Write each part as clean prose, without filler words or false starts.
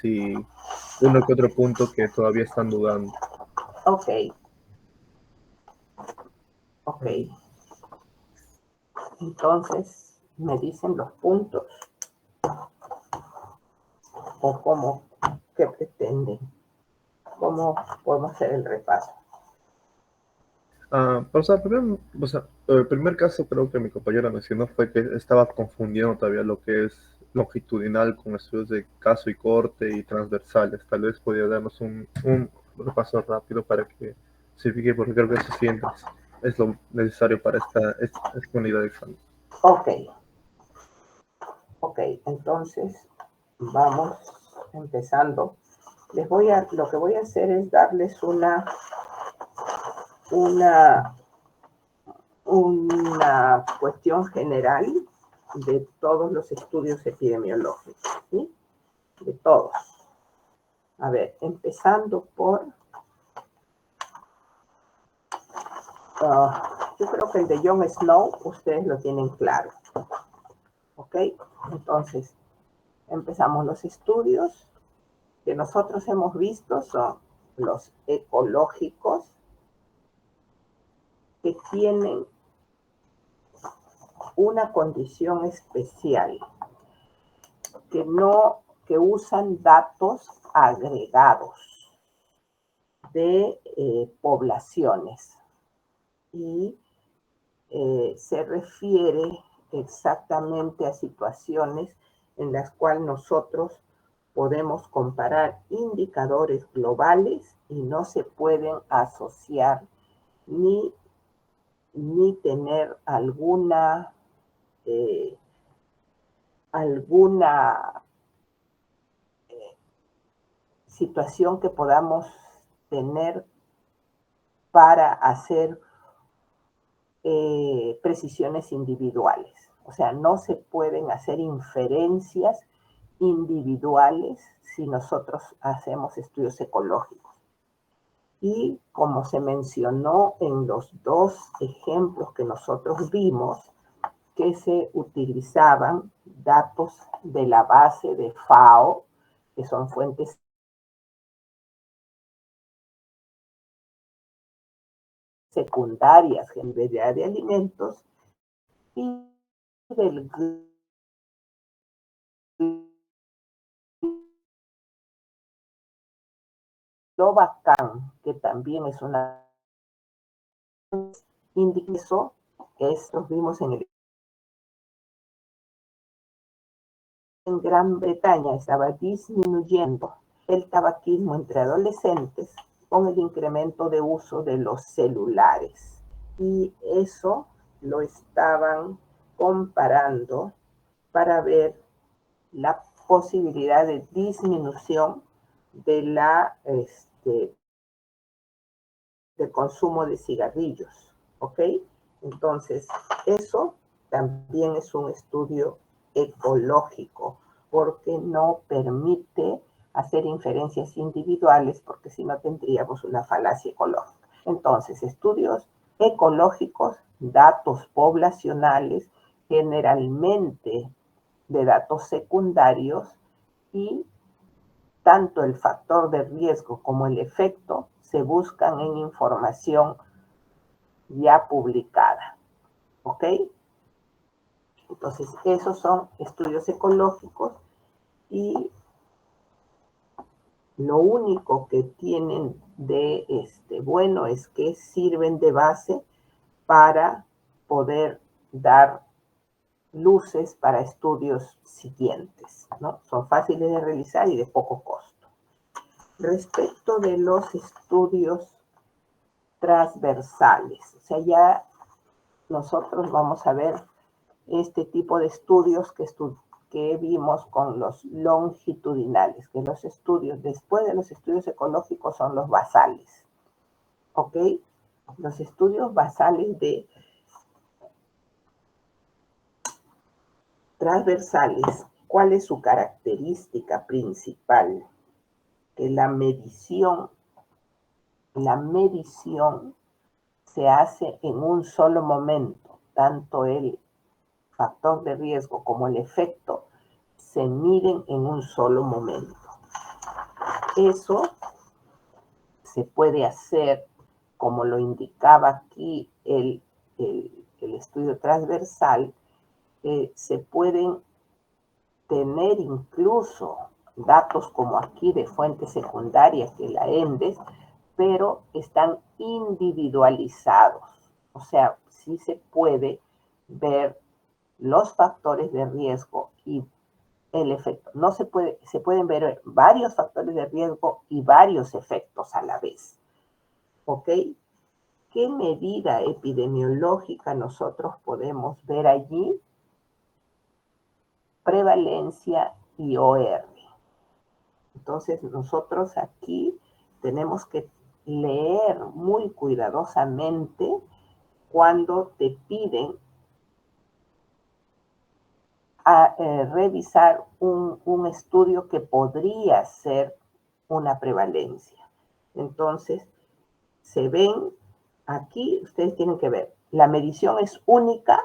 y uno que otro punto que todavía están dudando. Ok, ok. Entonces, me dicen los puntos o cómo, qué pretenden, cómo podemos hacer el repaso. El primer caso creo que mi compañera mencionó fue que estaba confundiendo todavía lo que es longitudinal con estudios de caso y corte y transversales. Tal vez podría darnos un repaso rápido para que se fije, porque creo que eso sí es lo necesario para esta unidad de examen. Ok, ok, entonces vamos empezando. Lo que voy a hacer es darles una, una cuestión general de todos los estudios epidemiológicos, ¿sí? De todos. A ver, empezando por, yo creo que el de Jon Snow, ustedes lo tienen claro, ¿ok? Entonces, empezamos. Los estudios que nosotros hemos visto son los ecológicos, que tienen una condición especial, que usan datos agregados de poblaciones y se refiere exactamente a situaciones en las cuales nosotros podemos comparar indicadores globales y no se pueden asociar ni, ni tener eh, alguna situación que podamos tener para hacer precisiones individuales. O sea, no se pueden hacer inferencias individuales si nosotros hacemos estudios ecológicos. Y como se mencionó en los dos ejemplos que nosotros vimos, que se utilizaban datos de la base de FAO, que son fuentes secundarias en variedad de alimentos, y del Globacán, que también es una índice, estos vimos en Gran Bretaña estaba disminuyendo el tabaquismo entre adolescentes con el incremento de uso de los celulares. Y eso lo estaban comparando para ver la posibilidad de disminución de del consumo de cigarrillos, ¿ok? Entonces, eso también es un estudio ecológico, porque no permite hacer inferencias individuales, porque si no tendríamos una falacia ecológica. Entonces, estudios ecológicos, datos poblacionales, generalmente de datos secundarios, y tanto el factor de riesgo como el efecto se buscan en información ya publicada. ¿Ok? Entonces, esos son estudios ecológicos y lo único que tienen de bueno es que sirven de base para poder dar luces para estudios siguientes, ¿no? Son fáciles de realizar y de poco costo. Respecto de los estudios transversales, o sea, ya nosotros vamos a ver este tipo de estudios que vimos con los longitudinales, que los estudios, después de los estudios ecológicos, son los basales, ¿ok? Los estudios basales de transversales, ¿cuál es su característica principal? Que la medición se hace en un solo momento, tanto el factor de riesgo como el efecto se miden en un solo momento. eso se puede hacer, como lo indicaba aquí el estudio transversal, se pueden tener incluso datos como aquí de fuentes secundarias de la ENDES, pero están individualizados. O sea, sí se puede ver los factores de riesgo y el efecto. No se puede, se pueden ver varios factores de riesgo y varios efectos a la vez. ¿Ok? ¿Qué medida epidemiológica nosotros podemos ver allí? Prevalencia y OR. Entonces nosotros aquí tenemos que leer muy cuidadosamente cuando te piden revisar un estudio que podría ser una prevalencia. Entonces, se ven aquí, ustedes tienen que ver, la medición es única,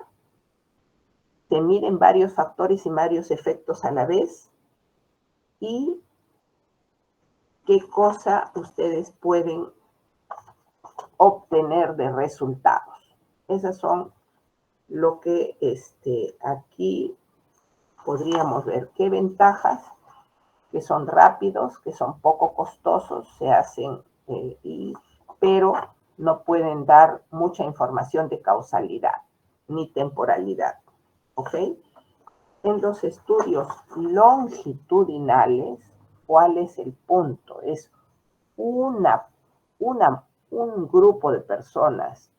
se miden varios factores y varios efectos a la vez, y qué cosa ustedes pueden obtener de resultados. Esas son lo que aquí podríamos ver. ¿Qué ventajas? Que son rápidos, que son poco costosos, se hacen, pero no pueden dar mucha información de causalidad ni temporalidad. ¿Ok? En los estudios longitudinales, ¿cuál es el punto? Es un grupo de personas,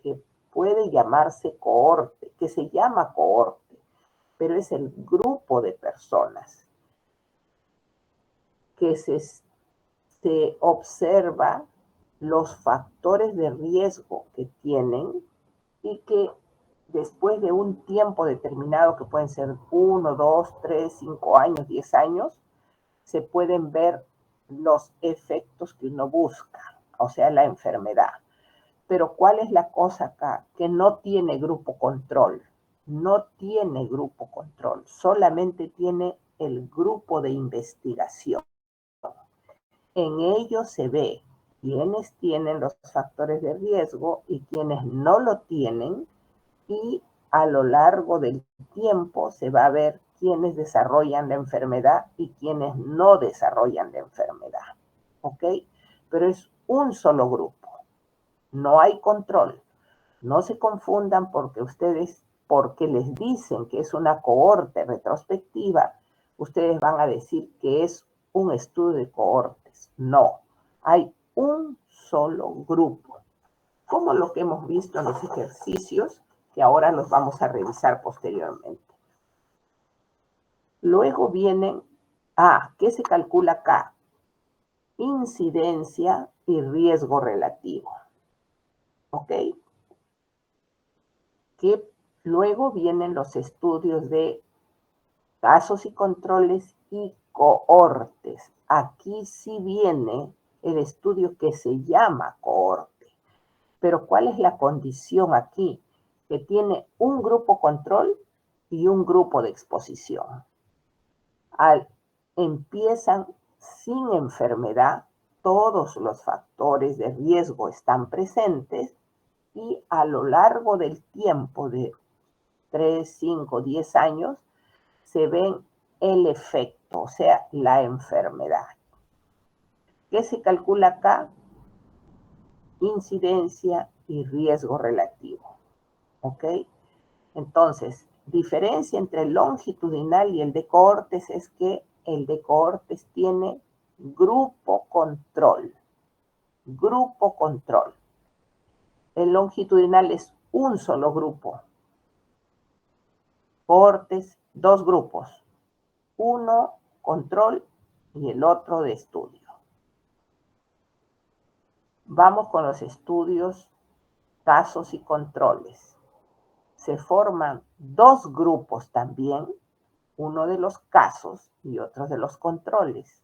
que puede llamarse cohorte, que se llama cohorte, pero es el grupo de personas que se observa los factores de riesgo que tienen y que después de un tiempo determinado, que pueden ser 1, 2, 3, 5 años, 10 años, se pueden ver los efectos que uno busca, o sea, la enfermedad. Pero ¿cuál es la cosa acá? Que no tiene grupo control. No tiene grupo control, solamente tiene el grupo de investigación. En ello se ve quiénes tienen los factores de riesgo y quiénes no lo tienen, y a lo largo del tiempo se va a ver quiénes desarrollan la enfermedad y quiénes no desarrollan la enfermedad. ¿Ok? Pero es un solo grupo. No hay control. No se confundan porque les dicen que es una cohorte retrospectiva, ustedes van a decir que es un estudio de cohortes. No, hay un solo grupo, como lo que hemos visto en los ejercicios, que ahora los vamos a revisar posteriormente. Luego vienen, ¿qué se calcula acá? Incidencia y riesgo relativo. ¿Ok? Que luego vienen los estudios de casos y controles y cohortes. Aquí sí viene el estudio que se llama cohorte. Pero ¿cuál es la condición aquí? Que tiene un grupo control y un grupo de exposición. Empiezan sin enfermedad, todos los factores de riesgo están presentes, y a lo largo del tiempo de 3, 5, 10 años, se ven el efecto, o sea, la enfermedad. ¿Qué se calcula acá? Incidencia y riesgo relativo. ¿Ok? Entonces, diferencia entre el longitudinal y el de cohortes es que el de cohortes tiene grupo control. Grupo control. El longitudinal es un solo grupo. Cohortes, dos grupos. Uno control y el otro de estudio. Vamos con los estudios, casos y controles. Se forman dos grupos también, uno de los casos y otro de los controles.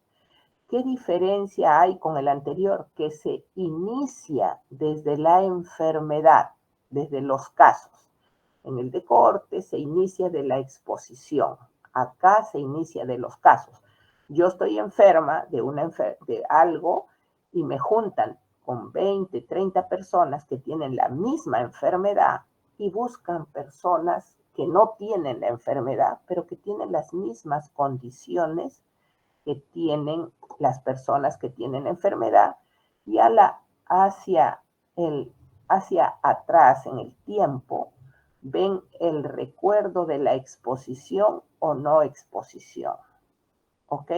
¿Qué diferencia hay con el anterior? Que se inicia desde la enfermedad, desde los casos. En el de cohorte se inicia de la exposición. Acá se inicia de los casos. Yo estoy enferma de algo y me juntan con 20, 30 personas que tienen la misma enfermedad y buscan personas que no tienen la enfermedad, pero que tienen las mismas condiciones que tienen las personas que tienen la enfermedad, y hacia, el, hacia atrás en el tiempo ven el recuerdo de la exposición o no exposición. ¿Ok?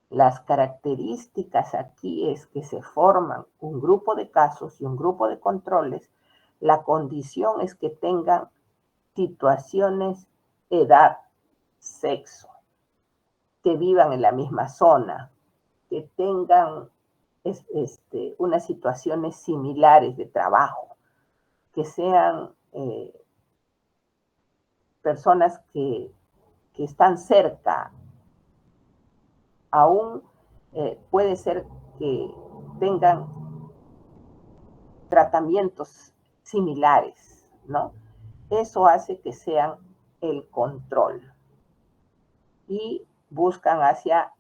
Las características aquí es que se forman un grupo de casos y un grupo de controles. La condición es que tengan situaciones, edad, sexo, que vivan en la misma zona, que tengan unas situaciones similares de trabajo, que sean personas que están cerca. Aún puede ser que tengan tratamientos similares, ¿no? Eso hace que sean el control y buscan hacia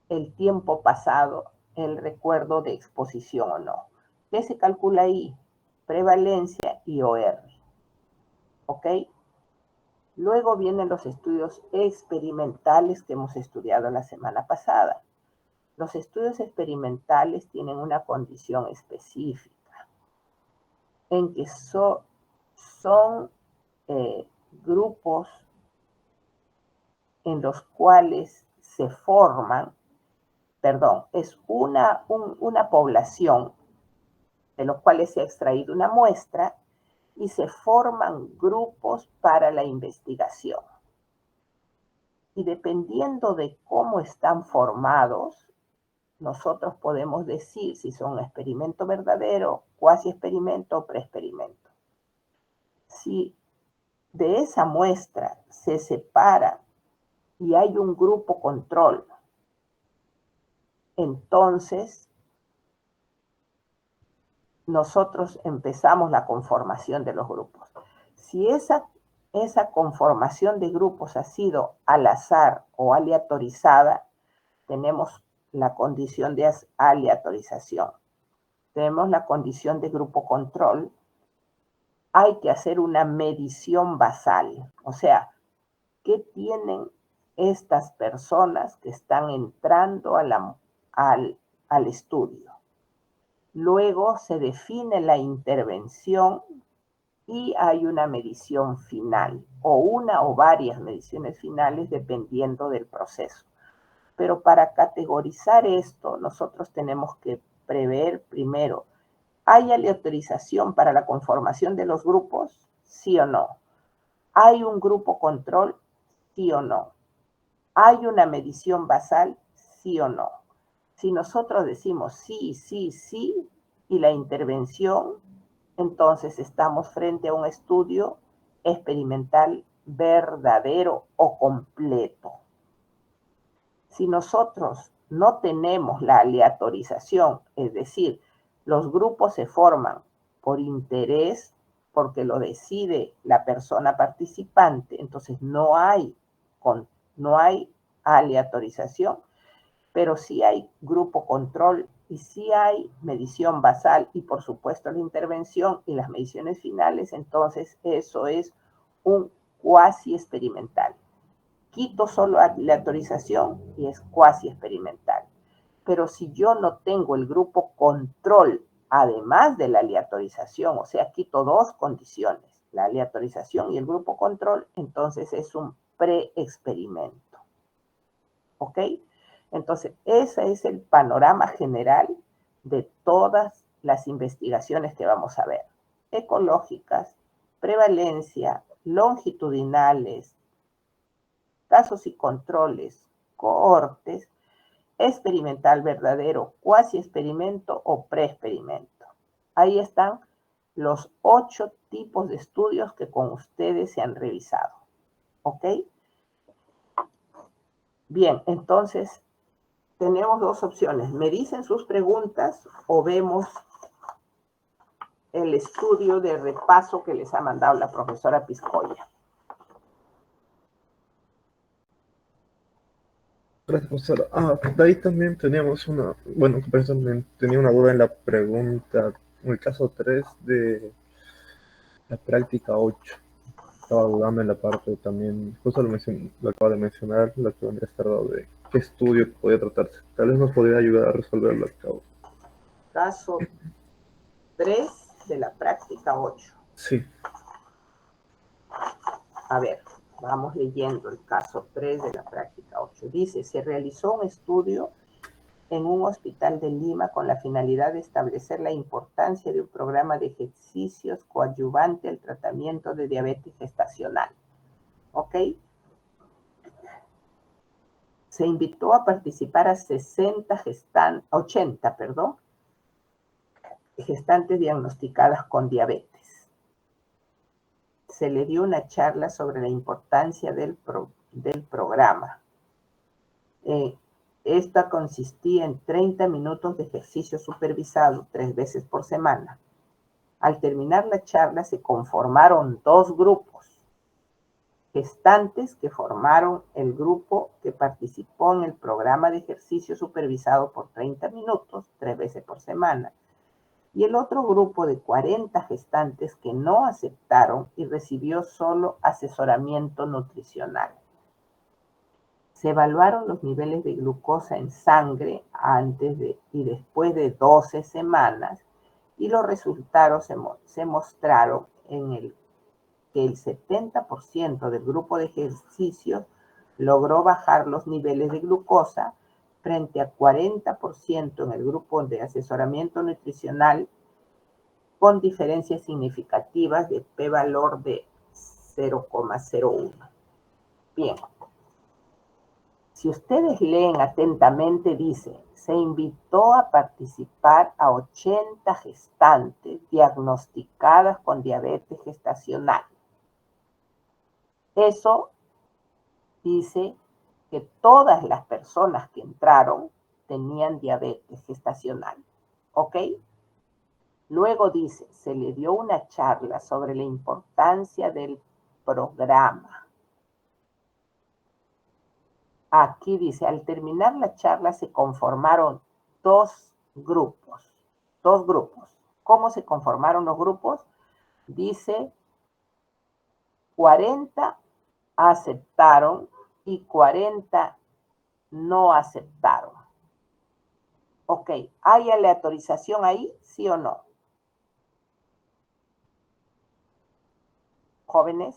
el tiempo pasado el recuerdo de exposición o no. ¿Qué se calcula ahí? Prevalencia y OR. ¿Ok? Luego vienen los estudios experimentales que hemos estudiado la semana pasada. Los estudios experimentales tienen una condición específica en que son grupos en los cuales se forman, perdón, es una población de los cuales se ha extraído una muestra y se forman grupos para la investigación. Y dependiendo de cómo están formados, nosotros podemos decir si son un experimento verdadero, cuasi experimento o preexperimento. Si de esa muestra se separa y hay un grupo control, entonces nosotros empezamos la conformación de los grupos. Si esa conformación de grupos ha sido al azar o aleatorizada, tenemos la condición de aleatorización. Tenemos la condición de grupo control. Hay que hacer una medición basal, o sea, ¿qué tienen estas personas que están entrando al estudio? Luego se define la intervención y hay una medición final, o una o varias mediciones finales dependiendo del proceso. Pero para categorizar esto, nosotros tenemos que prever primero, ¿hay aleatorización para la conformación de los grupos? ¿Sí o no? ¿Hay un grupo control? ¿Sí o no? ¿Hay una medición basal? ¿Sí o no? Si nosotros decimos sí, sí, sí, y la intervención, entonces estamos frente a un estudio experimental verdadero o completo. Si nosotros no tenemos la aleatorización, es decir, los grupos se forman por interés, porque lo decide la persona participante, entonces no hay aleatorización, pero sí hay grupo control y sí hay medición basal y por supuesto la intervención y las mediciones finales, entonces eso es un cuasi experimental. Quito solo aleatorización y es cuasi experimental. Pero si yo no tengo el grupo control, además de la aleatorización, o sea, quito dos condiciones, la aleatorización y el grupo control, entonces es un preexperimento. ¿Ok? Entonces, ese es el panorama general de todas las investigaciones que vamos a ver. Ecológicas, prevalencia, longitudinales, casos y controles, cohortes, experimental verdadero, cuasi experimento o preexperimento. Ahí están los 8 tipos de estudios que con ustedes se han revisado. ¿Ok? Bien, entonces tenemos dos opciones. Me dicen sus preguntas o vemos el estudio de repaso que les ha mandado la profesora Piscoya. Gracias, profesora. De ahí también teníamos una, bueno, que precisamente tenía una duda en la pregunta, en el caso 3 de la práctica 8. Estaba dudando en la parte también, justo lo acaba de mencionar, lo que vendría a estar dado de qué estudio podía tratarse. Tal vez nos podría ayudar a resolverlo al cabo. Caso 3 de la práctica 8. Sí, A ver, vamos leyendo el caso 3 de la práctica 8. Dice, se realizó un estudio en un hospital de Lima con la finalidad de establecer la importancia de un programa de ejercicios coadyuvante al tratamiento de diabetes gestacional. ¿Ok? Se invitó a participar a 80, gestantes diagnosticadas con diabetes. Se le dio una charla sobre la importancia del programa. Esta consistía en 30 minutos de ejercicio supervisado 3 veces por semana. Al terminar la charla se conformaron 2 grupos. Gestantes que formaron el grupo que participó en el programa de ejercicio supervisado por 30 minutos 3 veces por semana. Y el otro grupo de 40 gestantes que no aceptaron y recibió solo asesoramiento nutricional. Se evaluaron los niveles de glucosa en sangre antes y después de 12 semanas y los resultados se mostraron que el 70% del grupo de ejercicios logró bajar los niveles de glucosa frente a 40% en el grupo de asesoramiento nutricional, con diferencias significativas de p-valor de 0,01. Bien. Si ustedes leen atentamente, dice, se invitó a participar a 80 gestantes diagnosticadas con diabetes gestacional. Eso dice que todas las personas que entraron tenían diabetes gestacional. ¿Ok? Luego dice, se le dio una charla sobre la importancia del programa. Aquí dice, al terminar la charla se conformaron 2 grupos. 2 grupos. ¿Cómo se conformaron los grupos? Dice, 40 aceptaron y 40 no aceptaron. Ok, ¿hay aleatorización ahí? ¿Sí o no? Jóvenes.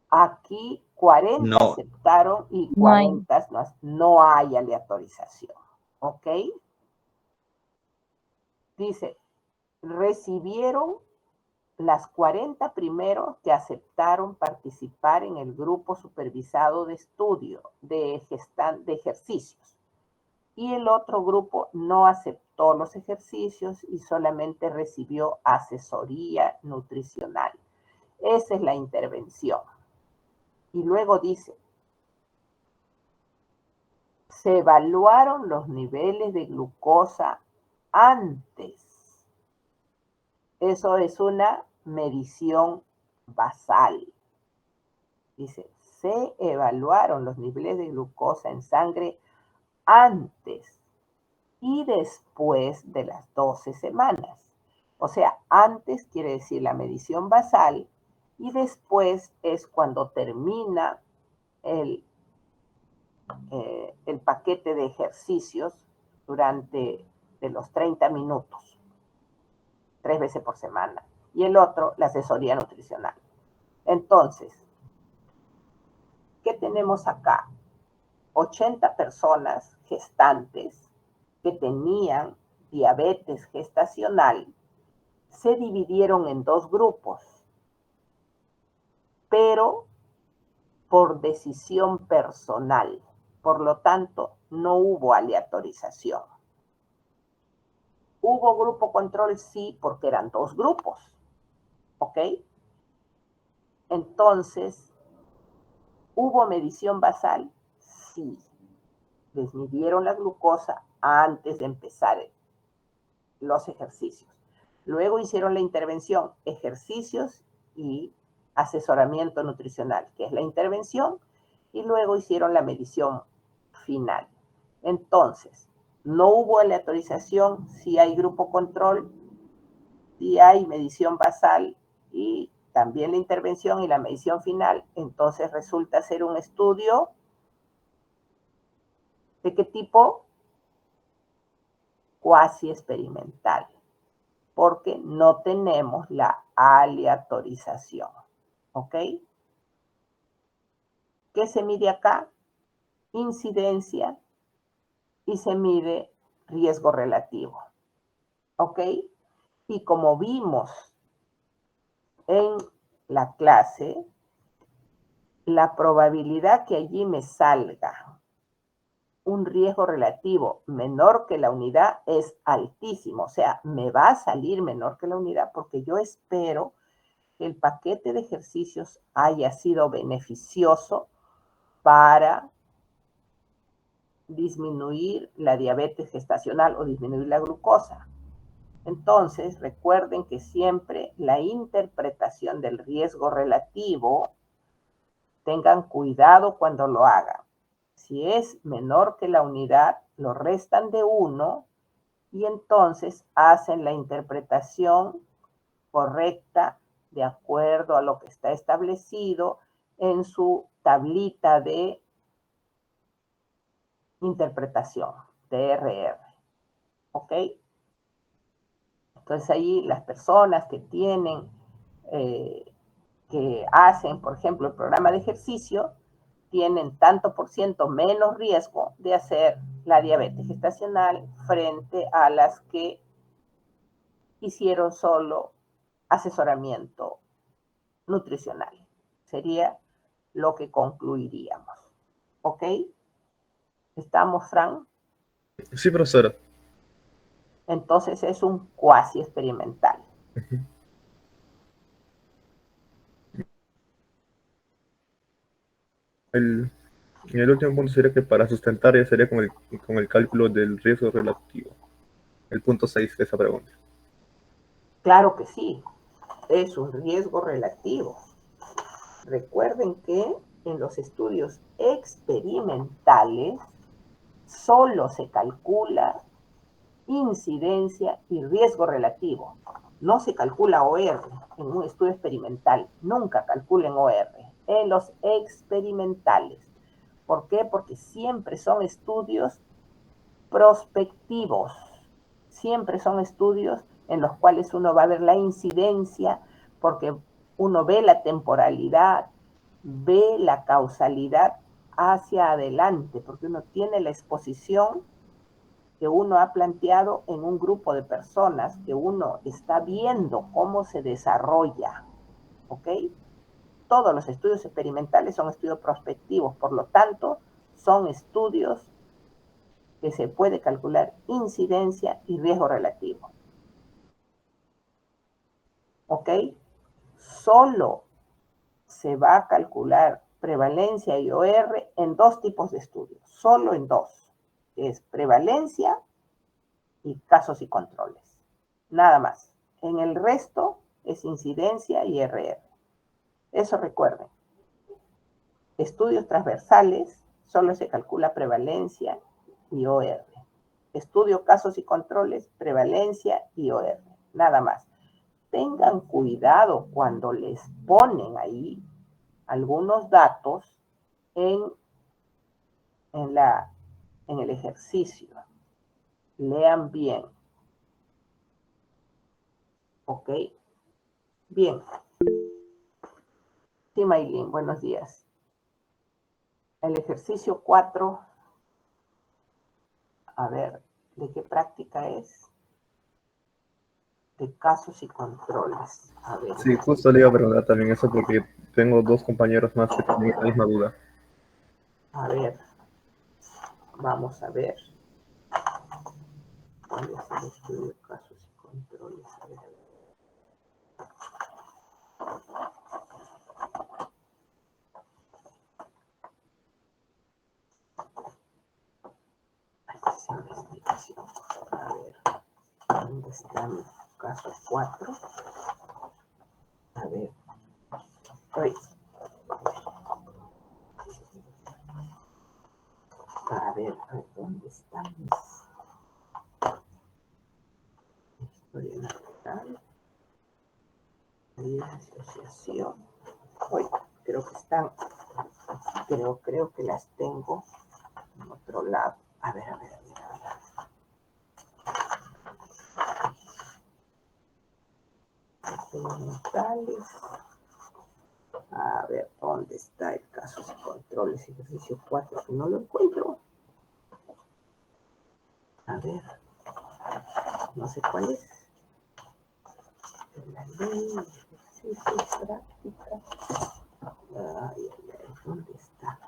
Aquí 40 No, aceptaron y No hay. 40 no hay aleatorización. ¿Ok? Dice, recibieron las 40 primeros que aceptaron participar en el grupo supervisado de estudio de ejercicios. Y el otro grupo no aceptó los ejercicios y solamente recibió asesoría nutricional. Esa es la intervención. Y luego dice, se evaluaron los niveles de glucosa antes. Eso es una medición basal. Dice, se evaluaron los niveles de glucosa en sangre antes y después de las 12 semanas. O sea, antes quiere decir la medición basal y después es cuando termina el paquete de ejercicios durante de los 30 minutos, 3 veces por semana. Y el otro, la asesoría nutricional. Entonces, ¿qué tenemos acá? 80 personas gestantes que tenían diabetes gestacional se dividieron en 2 grupos, pero por decisión personal. Por lo tanto, no hubo aleatorización. ¿Hubo grupo control? Sí, porque eran 2 grupos. ¿Ok? Entonces, ¿hubo medición basal? Sí. Les midieron la glucosa antes de empezar los ejercicios. Luego hicieron la intervención, ejercicios y asesoramiento nutricional, que es la intervención, y luego hicieron la medición final. Entonces, no hubo aleatorización, si hay grupo control, si hay medición basal y también la intervención y la medición final. Entonces resulta ser un estudio ¿de qué tipo? Cuasi experimental, porque no tenemos la aleatorización. ¿Ok? ¿Qué se mide acá? Incidencia y se mide riesgo relativo. ¿Ok? Y como vimos en la clase, la probabilidad que allí me salga un riesgo relativo menor que la unidad es altísimo. O sea, me va a salir menor que la unidad porque yo espero que el paquete de ejercicios haya sido beneficioso para disminuir la diabetes gestacional o disminuir la glucosa. Entonces, recuerden que siempre la interpretación del riesgo relativo, tengan cuidado cuando lo hagan. Si es menor que la unidad, lo restan de 1 y entonces hacen la interpretación correcta de acuerdo a lo que está establecido en su tablita de interpretación, TRR. ¿Ok? Entonces ahí las personas que tienen, que hacen, por ejemplo, el programa de ejercicio, tienen tanto por ciento menos riesgo de hacer la diabetes gestacional frente a las que hicieron solo asesoramiento nutricional. Sería lo que concluiríamos. ¿Ok? ¿Estamos, Fran? Sí, profesora. Entonces es un cuasi experimental. El, y el último punto sería que para sustentar ya sería con el cálculo del riesgo relativo. El punto 6 de esa pregunta. Claro que sí, es un riesgo relativo. Recuerden que en los estudios experimentales solo se calcula incidencia y riesgo relativo. No se calcula OR en un estudio experimental. Nunca calculen OR en los experimentales. ¿Por qué? Porque siempre son estudios prospectivos. Siempre son estudios en los cuales uno va a ver la incidencia, porque uno ve la temporalidad, ve la causalidad hacia adelante, porque uno tiene la exposición que uno ha planteado en un grupo de personas, que uno está viendo cómo se desarrolla. ¿Ok? Todos los estudios experimentales son estudios prospectivos, por lo tanto, son estudios que se puede calcular incidencia y riesgo relativo. ¿Ok? Solo se va a calcular prevalencia y OR en 2 tipos de estudios, solo en 2, que es prevalencia y casos y controles. Nada más. En el resto es incidencia y RR. Eso recuerden. Estudios transversales, solo se calcula prevalencia y OR. Estudio casos y controles, prevalencia y OR. Nada más. Tengan cuidado cuando les ponen ahí algunos datos en, en el ejercicio. Lean bien. ¿Ok? Bien. Sí, Maylin, buenos días. El ejercicio 4, a ver, ¿de qué práctica es? De casos y controles. A ver. Sí, justo le iba a preguntar también eso porque tengo 2 compañeros más que tienen la misma duda. A ver, vamos a ver. ¿Cuál es el estudio de casos y controles? A ver. Esa investigación. A ver, ¿dónde está mi caso 4? A ver. Hoy. A ver, ¿dónde están mis? Historia natural. Asociación. Hoy creo que están, creo que las tengo en otro lado. A ver. Mentales. A ver, ¿dónde está el casos y controles? Ejercicio 4, que no lo encuentro. A ver, no sé cuál es. La ley, ejercicio, práctica. Ay, ¿dónde está?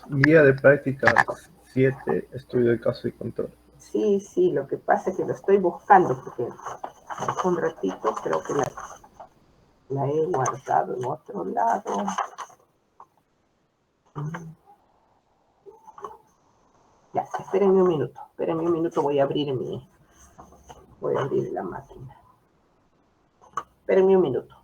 Guía de práctica 7, estudio de caso y control. Sí, lo que pasa es que lo estoy buscando porque hace un ratito creo que la he guardado en otro lado. Ya, espérenme un minuto, voy a abrir la máquina. Espérenme un minuto.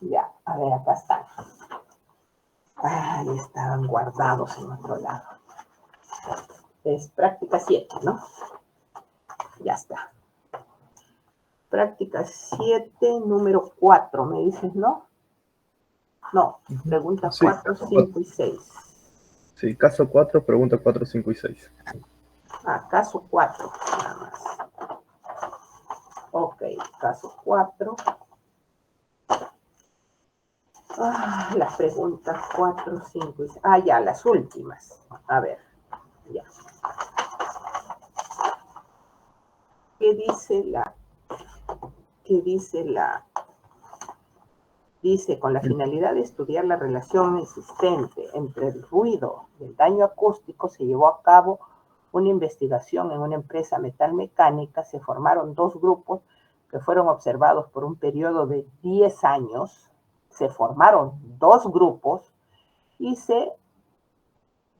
Ya, a ver, acá están. Ahí estaban guardados en otro lado. Es práctica 7, ¿no? Ya está. Práctica 7, número 4, me dices, ¿no? No, preguntas 4, 5 y 6. Sí, caso 4, pregunta 4, 5 y 6. Ah, caso 4, nada más. Ok, caso 4. Las preguntas 4, 5 y 6. Ah, ya, las últimas. A ver, ya. ¿Qué dice Dice, con la finalidad de estudiar la relación existente entre el ruido y el daño acústico, se llevó a cabo una investigación en una empresa metalmecánica. Se formaron 2 grupos que fueron observados por un periodo de 10 años. Se formaron 2 grupos y se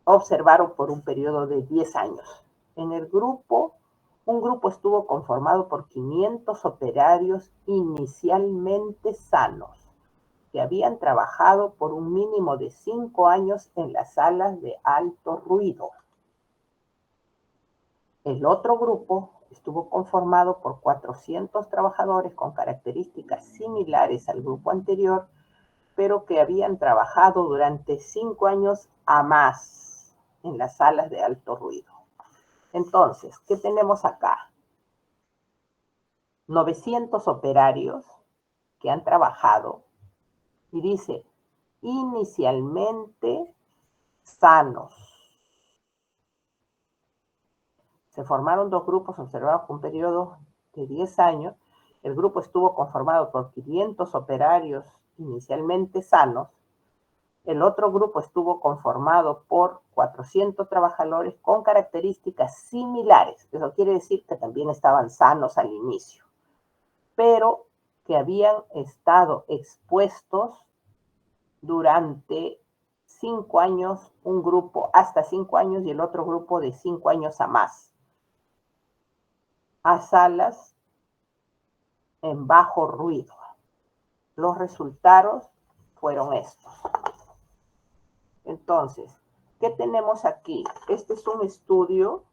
observaron por un periodo de 10 años. Un grupo estuvo conformado por 500 operarios inicialmente sanos, que habían trabajado por un mínimo de 5 años en las salas de alto ruido. El otro grupo estuvo conformado por 400 trabajadores con características similares al grupo anterior, pero que habían trabajado durante 5 años a más en las salas de alto ruido. Entonces, ¿qué tenemos acá? 900 operarios que han trabajado y dice, inicialmente sanos. Se formaron dos grupos observados con un periodo de 10 años. El grupo estuvo conformado por 500 operarios inicialmente sanos. El otro grupo estuvo conformado por 400 trabajadores con características similares. Eso quiere decir que también estaban sanos al inicio, pero que habían estado expuestos durante 5 años, un grupo hasta 5 años y el otro grupo de 5 años a más, a salas en bajo ruido. Los resultados fueron estos. Entonces, ¿qué tenemos aquí? Este es un estudio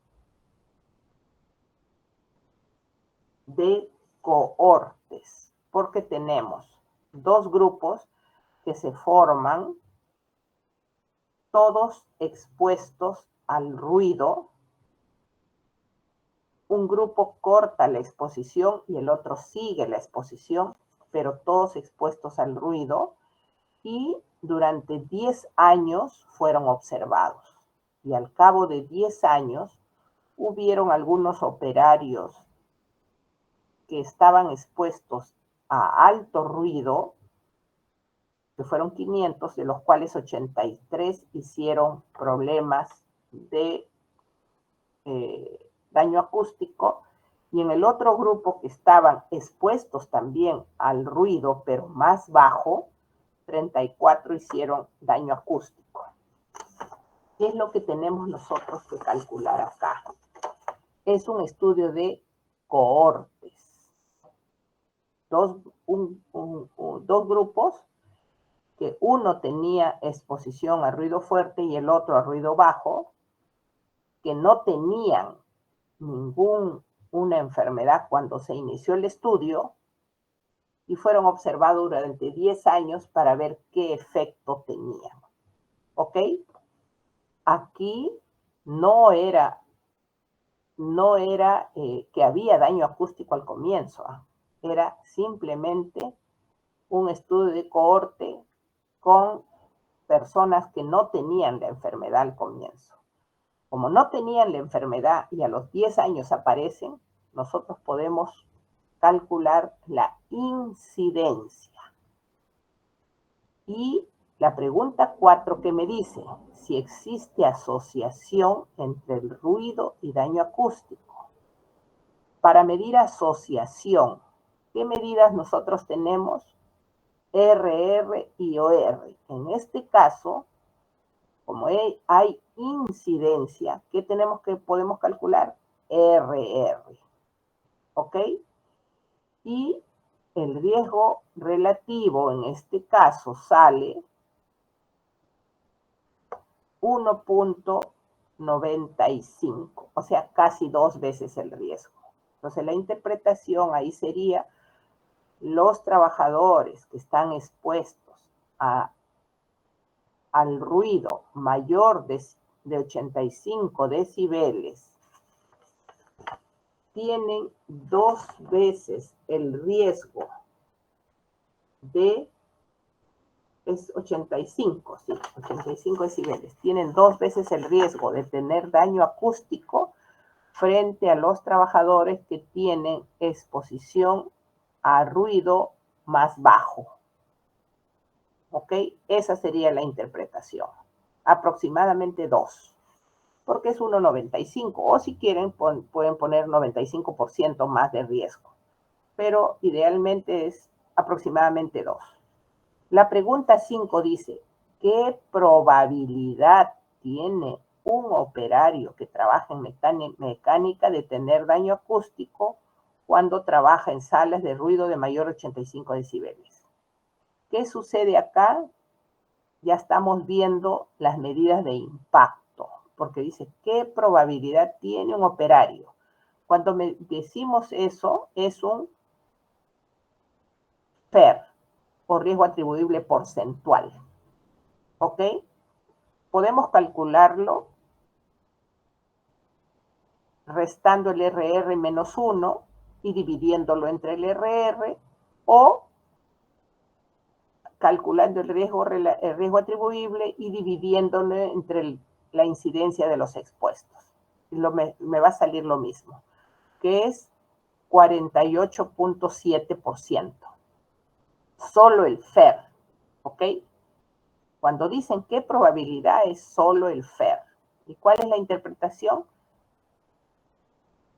de cohortes, porque tenemos dos grupos que se forman, todos expuestos al ruido. Un grupo corta la exposición y el otro sigue la exposición, pero todos expuestos al ruido, y durante 10 años fueron observados. Y al cabo de 10 años hubieron algunos operarios que estaban expuestos a alto ruido, que fueron 500, de los cuales 83 hicieron problemas de daño acústico, y en el otro grupo que estaban expuestos también al ruido, pero más bajo, 34 hicieron daño acústico. ¿Qué es lo que tenemos nosotros que calcular acá? Es un estudio de cohortes. Dos grupos, que uno tenía exposición a ruido fuerte y el otro a ruido bajo, que no tenían ninguna enfermedad cuando se inició el estudio, y fueron observados durante 10 años para ver qué efecto tenían. ¿Ok? Aquí no era que había daño acústico al comienzo. Era simplemente un estudio de cohorte con personas que no tenían la enfermedad al comienzo. Como no tenían la enfermedad y a los 10 años aparecen, nosotros podemos calcular la incidencia. Y la pregunta 4 que me dice si existe asociación entre el ruido y daño acústico. Para medir asociación, ¿qué medidas nosotros tenemos? RR y OR. En este caso, como hay incidencia, ¿qué podemos calcular? RR. ¿Ok? Y el riesgo relativo en este caso sale 1.95, o sea, casi 2 veces el riesgo. Entonces, la interpretación ahí sería: los trabajadores que están expuestos al ruido mayor de 85 decibeles tienen 2 veces el riesgo es 85, sí, 85 decibeles. Tienen 2 veces el riesgo de tener daño acústico frente a los trabajadores que tienen exposición a ruido más bajo. ¿Ok? Esa sería la interpretación. Aproximadamente 2, porque es 1.95, o si quieren pueden poner 95% más de riesgo, pero idealmente es aproximadamente 2. La pregunta 5 dice, ¿qué probabilidad tiene un operario que trabaja en mecánica de tener daño acústico cuando trabaja en salas de ruido de mayor de 85 decibeles? ¿Qué sucede acá? Ya estamos viendo las medidas de impacto, porque dice, ¿qué probabilidad tiene un operario? Cuando decimos eso, es un PER, o riesgo atribuible porcentual. ¿Ok? Podemos calcularlo restando el RR menos 1 y dividiéndolo entre el RR, o calculando el riesgo atribuible y dividiéndolo entre la incidencia de los expuestos. Me va a salir lo mismo, que es 48.7%. Solo el FER, ¿ok? Cuando dicen qué probabilidad es solo el FER. ¿Y cuál es la interpretación?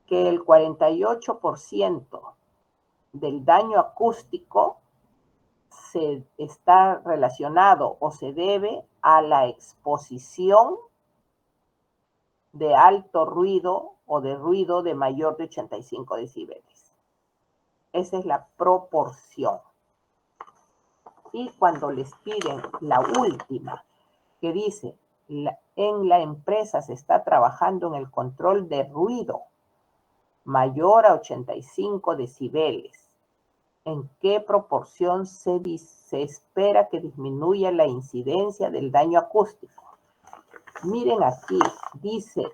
Que el 48% del daño acústico se está relacionado o se debe a la exposición de alto ruido o de ruido de mayor de 85 decibeles. Esa es la proporción. Y cuando les piden la última, que dice, en la empresa se está trabajando en el control de ruido mayor a 85 decibeles, ¿en qué proporción se espera que disminuya la incidencia del daño acústico? Miren aquí, dice,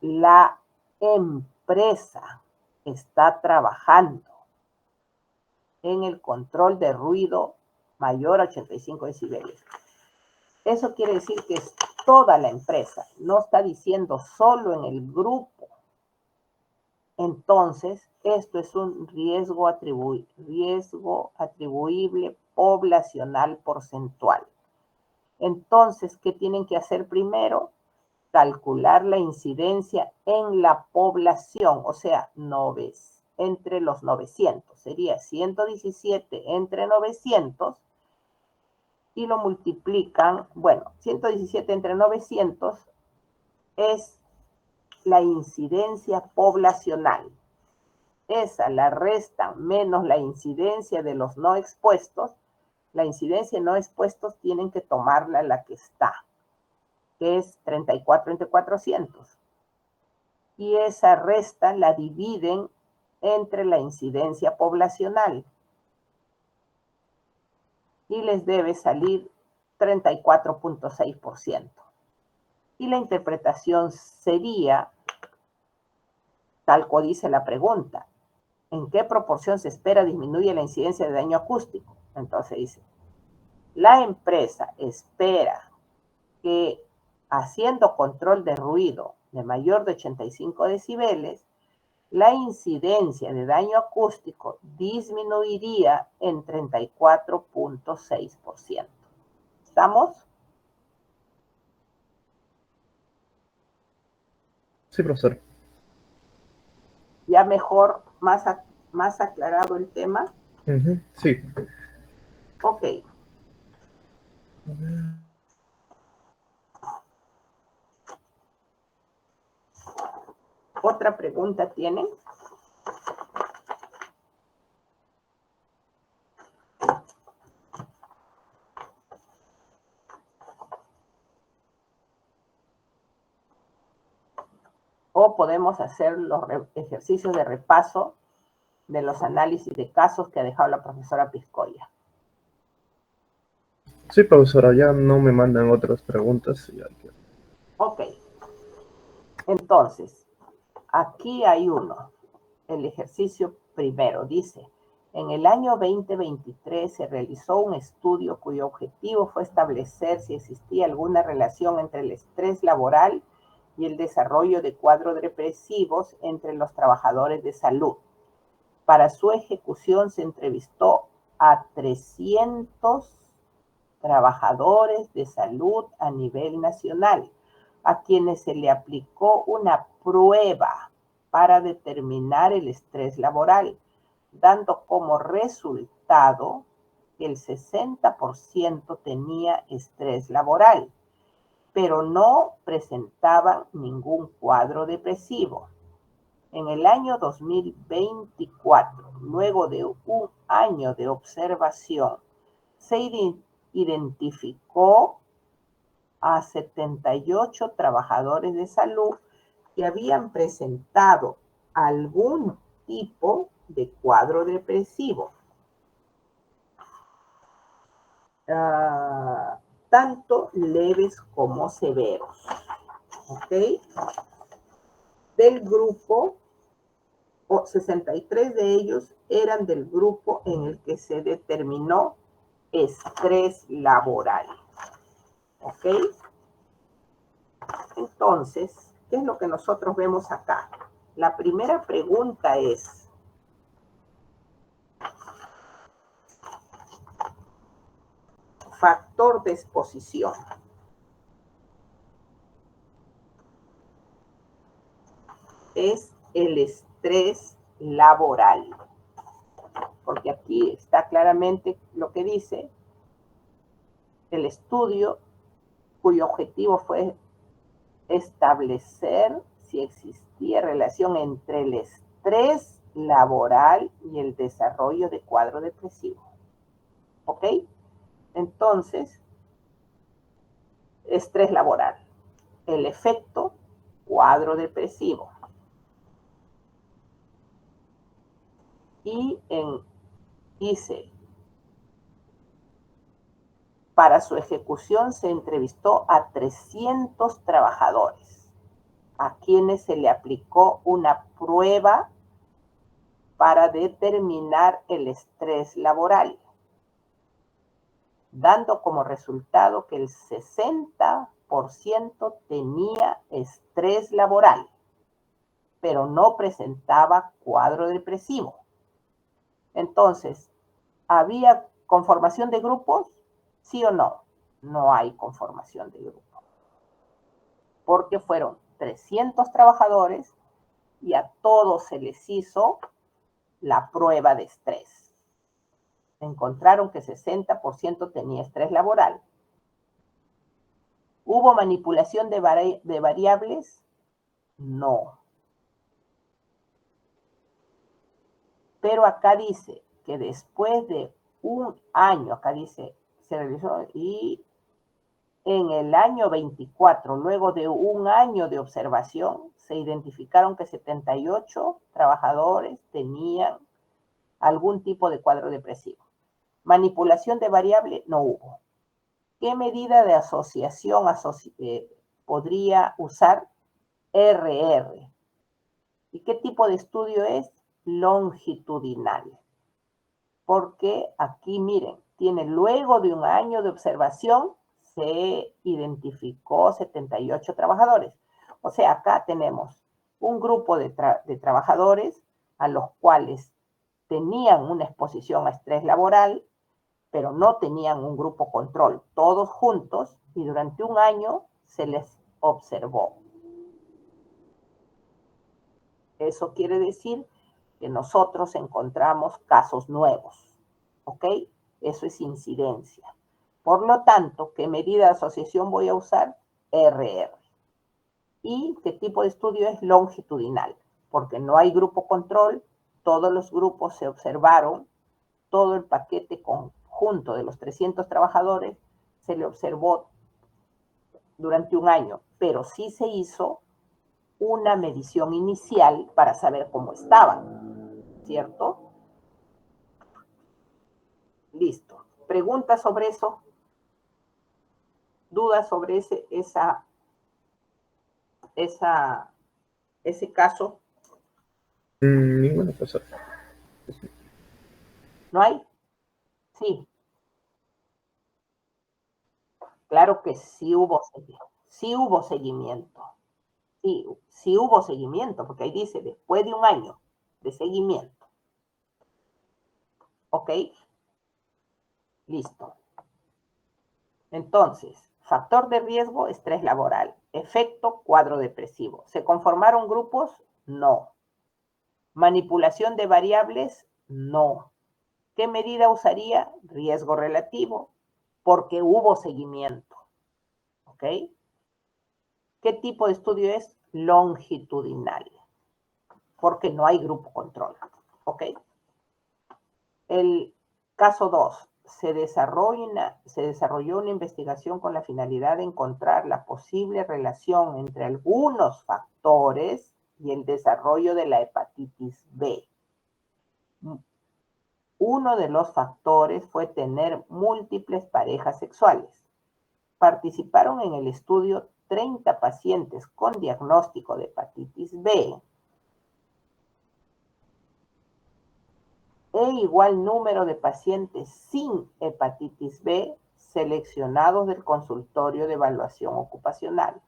la empresa está trabajando en el control de ruido mayor a 85 decibeles. Eso quiere decir que es toda la empresa, no está diciendo solo en el grupo. Entonces, esto es un riesgo atribuible poblacional porcentual. Entonces, ¿qué tienen que hacer primero? Calcular la incidencia en la población, o sea, entre los 900. Sería 117 entre 900 y lo multiplican. Bueno, 117 entre 900 es la incidencia poblacional. Esa la restan menos la incidencia de los no expuestos. La incidencia de no expuestos tienen que tomarla la que está, que es 34 entre 400. Y esa resta la dividen entre la incidencia poblacional. Y les debe salir 34.6%. Y la interpretación sería, tal como dice la pregunta, ¿en qué proporción se espera disminuye la incidencia de daño acústico? Entonces dice, la empresa espera que haciendo control de ruido de mayor de 85 decibeles, la incidencia de daño acústico disminuiría en 34.6%. ¿Estamos? Sí, profesor. Ya mejor, más aclarado el tema. Sí. Ok. ¿Otra pregunta tienen? O podemos hacer los ejercicios de repaso de los análisis de casos que ha dejado la profesora Piscoya. Sí, profesora, ya no me mandan otras preguntas. Ok. Entonces, aquí hay uno. El ejercicio primero dice, en el año 2023 se realizó un estudio cuyo objetivo fue establecer si existía alguna relación entre el estrés laboral y el desarrollo de cuadros depresivos entre los trabajadores de salud. Para su ejecución se entrevistó a 300 trabajadores de salud a nivel nacional, a quienes se le aplicó una prueba para determinar el estrés laboral, dando como resultado que el 60% tenía estrés laboral, pero no presentaban ningún cuadro depresivo. En el año 2024, luego de un año de observación, se identificó a 78 trabajadores de salud que habían presentado algún tipo de cuadro depresivo, tanto leves como severos. ¿Ok? del grupo, o 63 de ellos eran del grupo en el que se determinó estrés laboral. ¿Ok? Entonces, ¿qué es lo que nosotros vemos acá? La primera pregunta es, factor de exposición. Es el estrés laboral. Porque aquí está claramente lo que dice el estudio, cuyo objetivo fue establecer si existía relación entre el estrés laboral y el desarrollo de cuadro depresivo. ¿Ok? Entonces, estrés laboral. El efecto, cuadro depresivo. Y dice, para su ejecución se entrevistó a 300 trabajadores, a quienes se le aplicó una prueba para determinar el estrés laboral, dando como resultado que el 60% tenía estrés laboral, pero no presentaba cuadro depresivo. Entonces, ¿había conformación de grupos? ¿Sí o no? No hay conformación de grupos. Porque fueron 300 trabajadores y a todos se les hizo la prueba de estrés. Encontraron que 60% tenía estrés laboral. ¿Hubo manipulación de variables? No. Pero acá dice que después de un año, acá dice, se realizó y en el año 24, luego de un año de observación, se identificaron que 78 trabajadores tenían algún tipo de cuadro depresivo. Manipulación de variable no hubo. ¿Qué medida de asociación podría usar? RR. ¿Y qué tipo de estudio es? Longitudinal. Porque aquí, miren, tiene luego de un año de observación, se identificó 78 trabajadores. O sea, acá tenemos un grupo de trabajadores a los cuales tenían una exposición a estrés laboral, pero no tenían un grupo control, todos juntos, y durante un año se les observó. Eso quiere decir que nosotros encontramos casos nuevos, ¿ok? Eso es incidencia. Por lo tanto, ¿qué medida de asociación voy a usar? RR. ¿Y qué tipo de estudio es? Longitudinal, porque no hay grupo control, todos los grupos se observaron, todo el paquete conjunto de los 300 trabajadores se le observó durante un año, pero sí se hizo una medición inicial para saber cómo estaban, ¿cierto? Listo. ¿Preguntas sobre eso? ¿Dudas sobre ese caso? Ninguna cosa. ¿No hay? Sí, claro que sí hubo seguimiento. Sí hubo seguimiento, porque ahí dice, después de un año de seguimiento. ¿Ok? Listo. Entonces, factor de riesgo, estrés laboral. Efecto, cuadro depresivo. ¿Se conformaron grupos? No. Manipulación de variables, no. ¿Qué medida usaría? Riesgo relativo, porque hubo seguimiento. ¿Ok? ¿Qué tipo de estudio es? Longitudinal, porque no hay grupo control. ¿Ok? El caso 2. Se desarrolló una investigación con la finalidad de encontrar la posible relación entre algunos factores y el desarrollo de la hepatitis B. Uno de los factores fue tener múltiples parejas sexuales. Participaron en el estudio 30 pacientes con diagnóstico de hepatitis B e igual número de pacientes sin hepatitis B seleccionados del consultorio de evaluación ocupacional.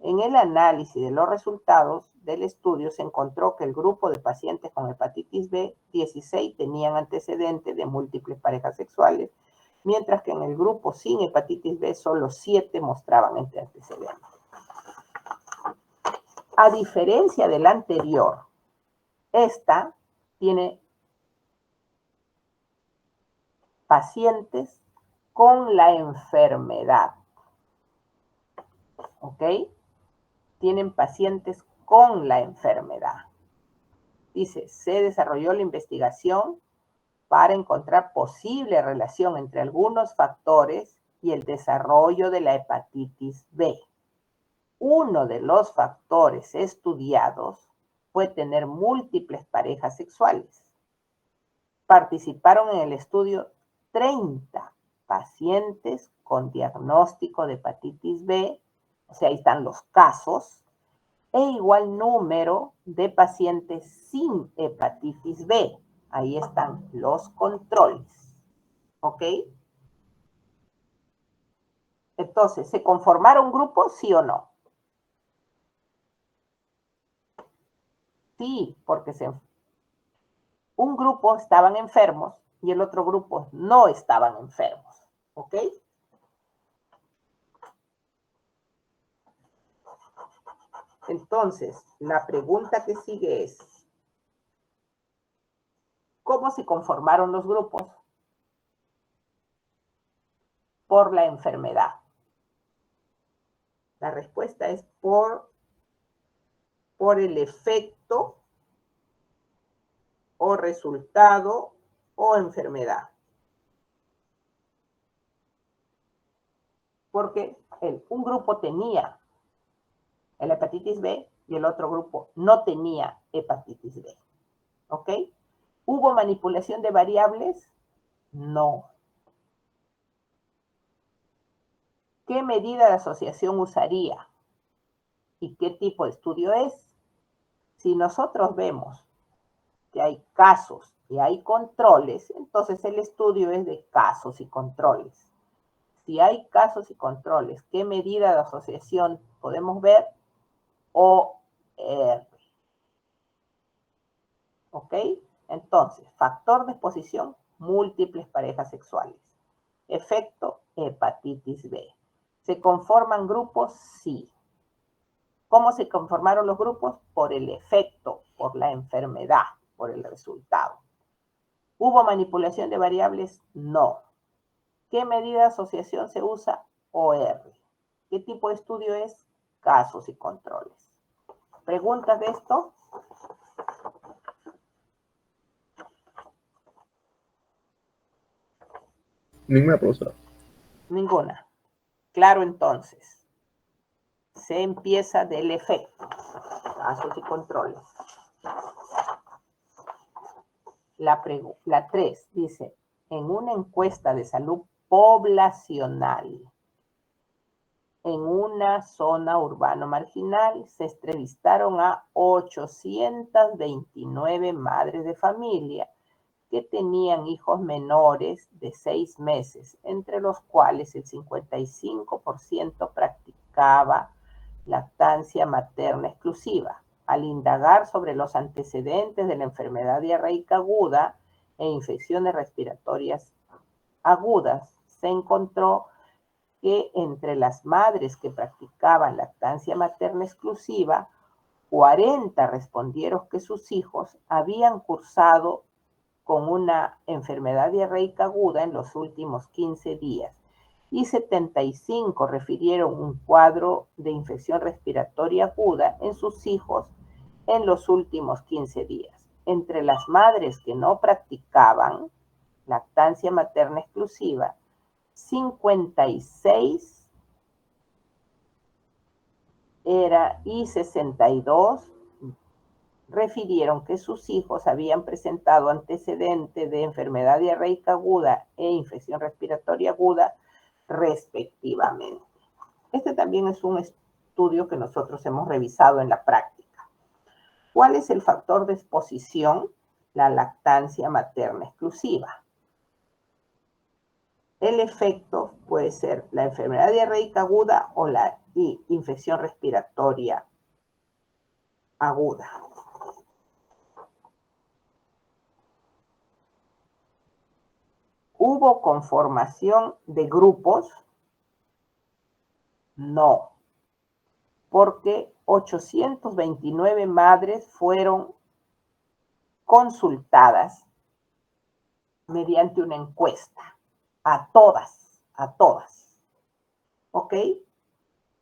En el análisis de los resultados del estudio se encontró que el grupo de pacientes con hepatitis B, 16 tenían antecedentes de múltiples parejas sexuales, mientras que en el grupo sin hepatitis B solo 7 mostraban antecedentes. A diferencia del anterior, esta tiene pacientes con la enfermedad. ¿Ok? Tienen pacientes con la enfermedad. Dice, se desarrolló la investigación para encontrar posible relación entre algunos factores y el desarrollo de la hepatitis B. Uno de los factores estudiados fue tener múltiples parejas sexuales. Participaron en el estudio 30 pacientes con diagnóstico de hepatitis B, o sea, ahí están los casos, e igual número de pacientes sin hepatitis B. Ahí están los controles. ¿Ok? Entonces, ¿se conformaron grupos, sí o no? Sí, porque un grupo estaban enfermos y el otro grupo no estaban enfermos. ¿Ok? Entonces, la pregunta que sigue es, ¿cómo se conformaron los grupos? Por la enfermedad. La respuesta es por el efecto o resultado o enfermedad. Porque un grupo tenía la hepatitis B y el otro grupo no tenía hepatitis B. ¿Ok? ¿Hubo manipulación de variables? No. ¿Qué medida de asociación usaría? ¿Y qué tipo de estudio es? Si nosotros vemos que hay casos y hay controles, entonces el estudio es de casos y controles. Si hay casos y controles, ¿qué medida de asociación podemos ver? OR. ¿Ok? Entonces, factor de exposición, múltiples parejas sexuales. Efecto, hepatitis B. ¿Se conforman grupos? Sí. ¿Cómo se conformaron los grupos? Por el efecto, por la enfermedad, por el resultado. ¿Hubo manipulación de variables? No. ¿Qué medida de asociación se usa? OR. ¿Qué tipo de estudio es? Casos y controles. ¿Preguntas de esto? Ninguna profesora. Ninguna. Claro, entonces. Se empieza del efecto. Casos y controles. La 3 dice, en una encuesta de salud poblacional en una zona urbano marginal, se entrevistaron a 829 madres de familia que tenían hijos menores de 6 meses, entre los cuales el 55% practicaba lactancia materna exclusiva. Al indagar sobre los antecedentes de la enfermedad diarreica aguda e infecciones respiratorias agudas, se encontró que entre las madres que practicaban lactancia materna exclusiva, 40 respondieron que sus hijos habían cursado con una enfermedad diarreica aguda en los últimos 15 días y 75 refirieron un cuadro de infección respiratoria aguda en sus hijos en los últimos 15 días. Entre las madres que no practicaban lactancia materna exclusiva, 56 y 62 refirieron que sus hijos habían presentado antecedentes de enfermedad diarreica aguda e infección respiratoria aguda, respectivamente. Este también es un estudio que nosotros hemos revisado en la práctica. ¿Cuál es el factor de exposición? La lactancia materna exclusiva. El efecto puede ser la enfermedad diarreica aguda o la infección respiratoria aguda. ¿Hubo conformación de grupos? No, porque 829 madres fueron consultadas mediante una encuesta. A todas. ¿Ok?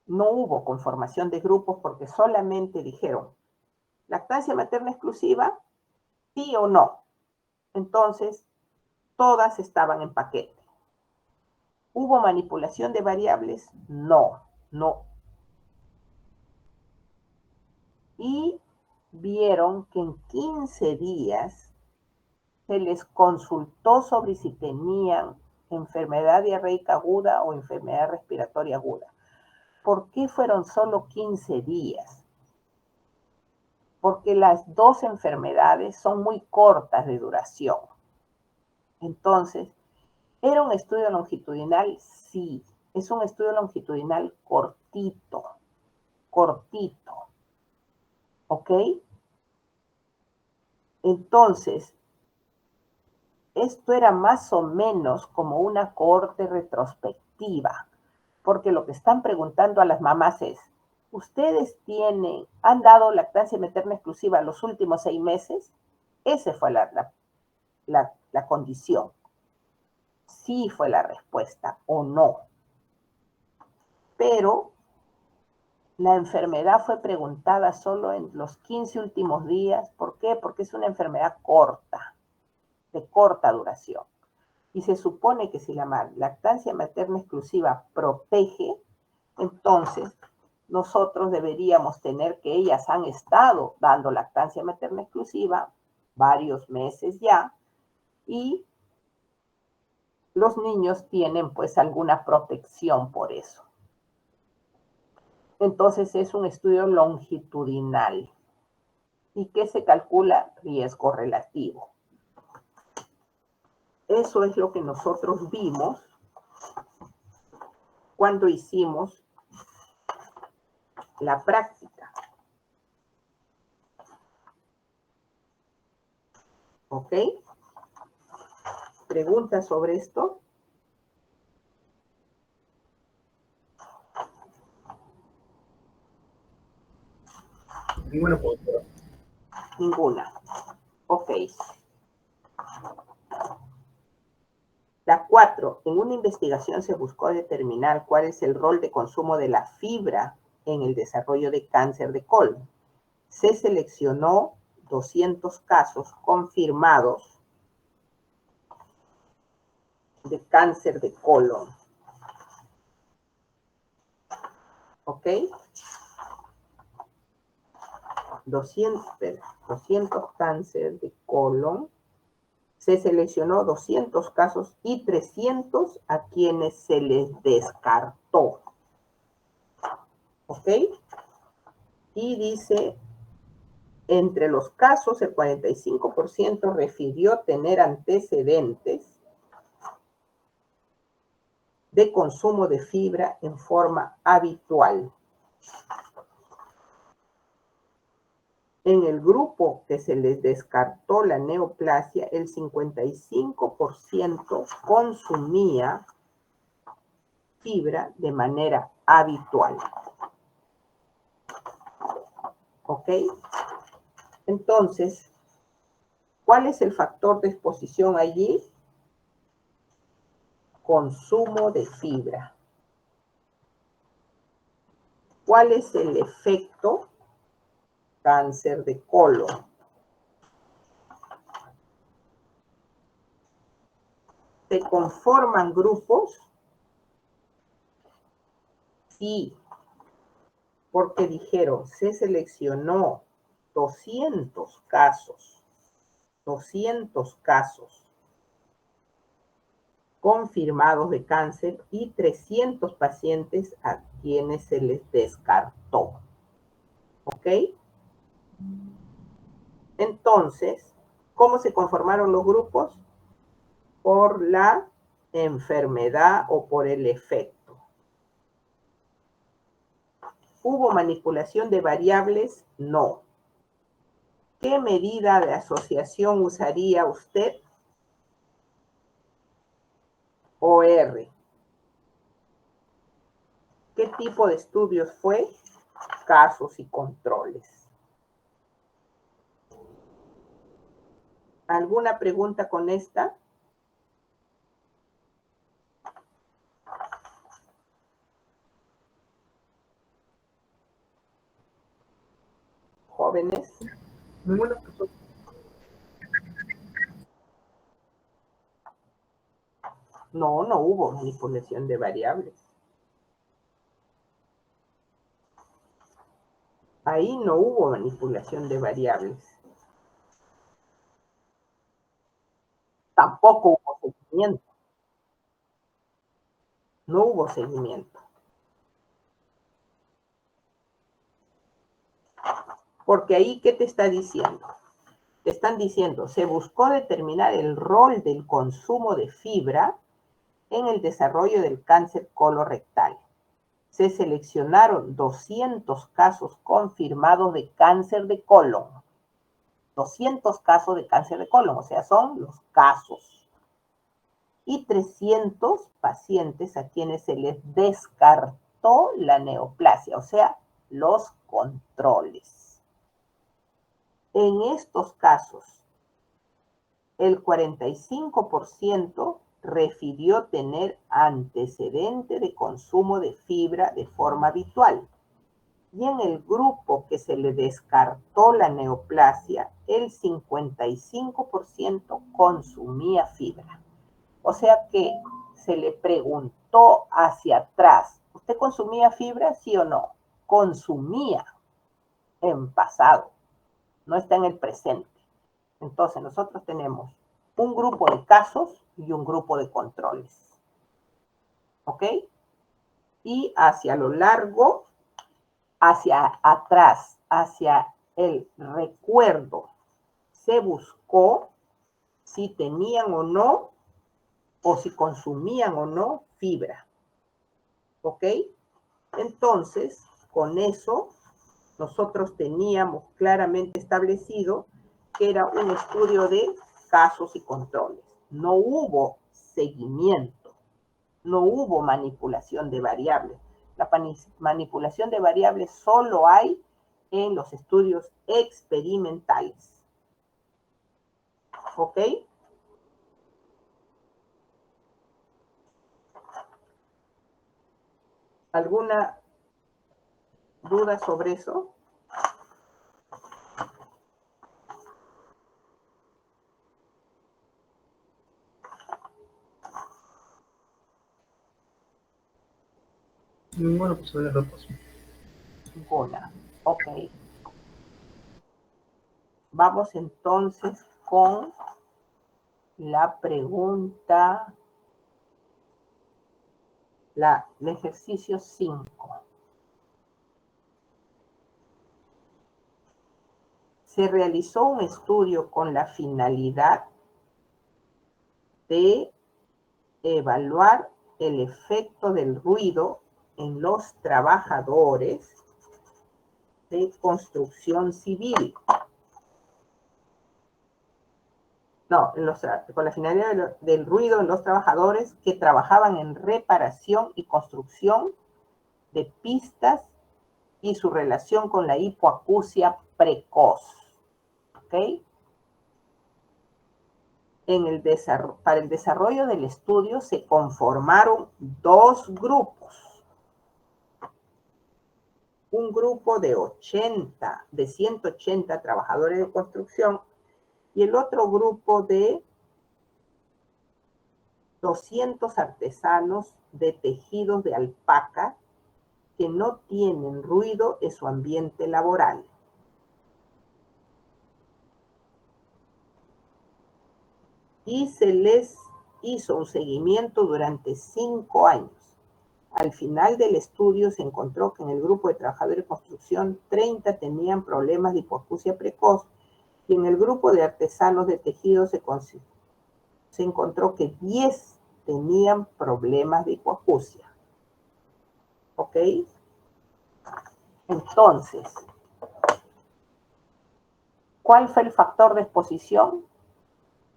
No hubo conformación de grupos porque solamente dijeron, ¿lactancia materna exclusiva? ¿Sí o no? Entonces, todas estaban en paquete. ¿Hubo manipulación de variables? No. Y vieron que en 15 días se les consultó sobre si tenían enfermedad diarreica aguda o enfermedad respiratoria aguda. ¿Por qué fueron solo 15 días? Porque las dos enfermedades son muy cortas de duración. Entonces, ¿era un estudio longitudinal? Sí. Es un estudio longitudinal cortito. ¿Ok? Entonces, esto era más o menos como una cohorte retrospectiva, porque lo que están preguntando a las mamás es, ¿ustedes han dado lactancia materna exclusiva los últimos 6 meses? Esa fue la condición. Sí fue la respuesta o no. Pero la enfermedad fue preguntada solo en los 15 últimos días. ¿Por qué? Porque es una enfermedad corta, de corta duración. Y se supone que si la lactancia materna exclusiva protege, entonces nosotros deberíamos tener que ellas han estado dando lactancia materna exclusiva varios meses ya y los niños tienen pues alguna protección por eso. Entonces es un estudio longitudinal. ¿Y qué se calcula? Riesgo relativo. Eso es lo que nosotros vimos cuando hicimos la práctica. ¿Ok? ¿Preguntas sobre esto? Ninguna pregunta. Ninguna. Ok. La 4. En una investigación se buscó determinar cuál es el rol de consumo de la fibra en el desarrollo de cáncer de colon. Se seleccionó 200 casos confirmados de cáncer de colon. ¿Ok? 200 cáncer de colon. Se seleccionó 200 casos y 300 a quienes se les descartó. ¿Ok? Y dice, entre los casos, el 45% refirió tener antecedentes de consumo de fibra en forma habitual. En el grupo que se les descartó la neoplasia, el 55% consumía fibra de manera habitual. ¿Ok? Entonces, ¿cuál es el factor de exposición allí? Consumo de fibra. ¿Cuál es el efecto? Cáncer de colon. ¿Se conforman grupos? Sí, porque dijeron, se seleccionó 200 casos. 200 casos. confirmados de cáncer y 300 pacientes a quienes se les descartó. ¿Ok? Entonces, ¿cómo se conformaron los grupos? Por la enfermedad o por el efecto. ¿Hubo manipulación de variables? No. ¿Qué medida de asociación usaría usted? OR. ¿Qué tipo de estudios fue? Casos y controles. ¿Alguna pregunta con esta? Jóvenes. Ninguna persona. No, no hubo manipulación de variables. Ahí no hubo manipulación de variables. Tampoco hubo seguimiento. No hubo seguimiento. Porque ahí, ¿qué te está diciendo? Te están diciendo, se buscó determinar el rol del consumo de fibra en el desarrollo del cáncer colorectal. Se seleccionaron 200 casos confirmados de cáncer de colon. 200 casos de cáncer de colon, o sea, son los casos. Y 300 pacientes a quienes se les descartó la neoplasia, o sea, los controles. En estos casos, el 45% refirió tener antecedente de consumo de fibra de forma habitual. Y en el grupo que se le descartó la neoplasia, el 55% consumía fibra. O sea que se le preguntó hacia atrás, ¿usted consumía fibra, sí o no? Consumía en pasado, no está en el presente. Entonces nosotros tenemos un grupo de casos y un grupo de controles. ¿Ok? Y hacia lo largo, hacia atrás, hacia el recuerdo, se buscó si tenían o si consumían o no fibra. ¿Ok? Entonces, con eso, nosotros teníamos claramente establecido que era un estudio de casos y controles. No hubo seguimiento, no hubo manipulación de variables. La manipulación de variables solo hay en los estudios experimentales. ¿Ok? ¿Alguna duda sobre eso? Ninguna posibilidad de repaso. Ninguna. Ok. Vamos entonces con la pregunta, el ejercicio 5. Se realizó un estudio con la finalidad de evaluar el efecto del ruido en los trabajadores de construcción civil. No, con la finalidad del ruido en los trabajadores que trabajaban en reparación y construcción de pistas y su relación con la hipoacusia precoz. ¿Ok? Para el desarrollo del estudio se conformaron dos grupos. Un grupo de 180 trabajadores de construcción y el otro grupo de 200 artesanos de tejidos de alpaca que no tienen ruido en su ambiente laboral. Y se les hizo un seguimiento durante 5 años. Al final del estudio se encontró que en el grupo de trabajadores de construcción 30 tenían problemas de hipoacusia precoz y en el grupo de artesanos de tejidos se encontró que 10 tenían problemas de hipoacusia. ¿Ok? Entonces, ¿cuál fue el factor de exposición?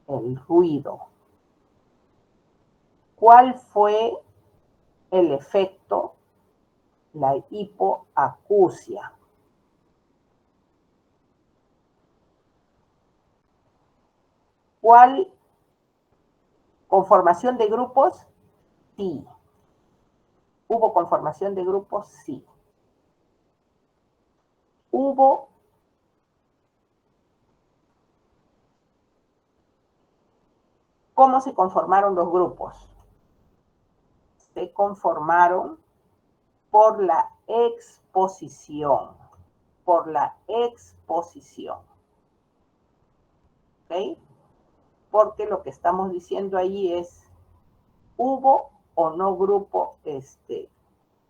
El ruido. ¿Cuál fue el efecto? La hipoacusia. ¿Cuál? ¿Conformación de grupos? Sí. ¿Hubo conformación de grupos? Sí. ¿Hubo cómo se conformaron los grupos? Se conformaron por la exposición. Por la exposición. ¿Ok? Porque lo que estamos diciendo ahí es, ¿hubo o no grupo,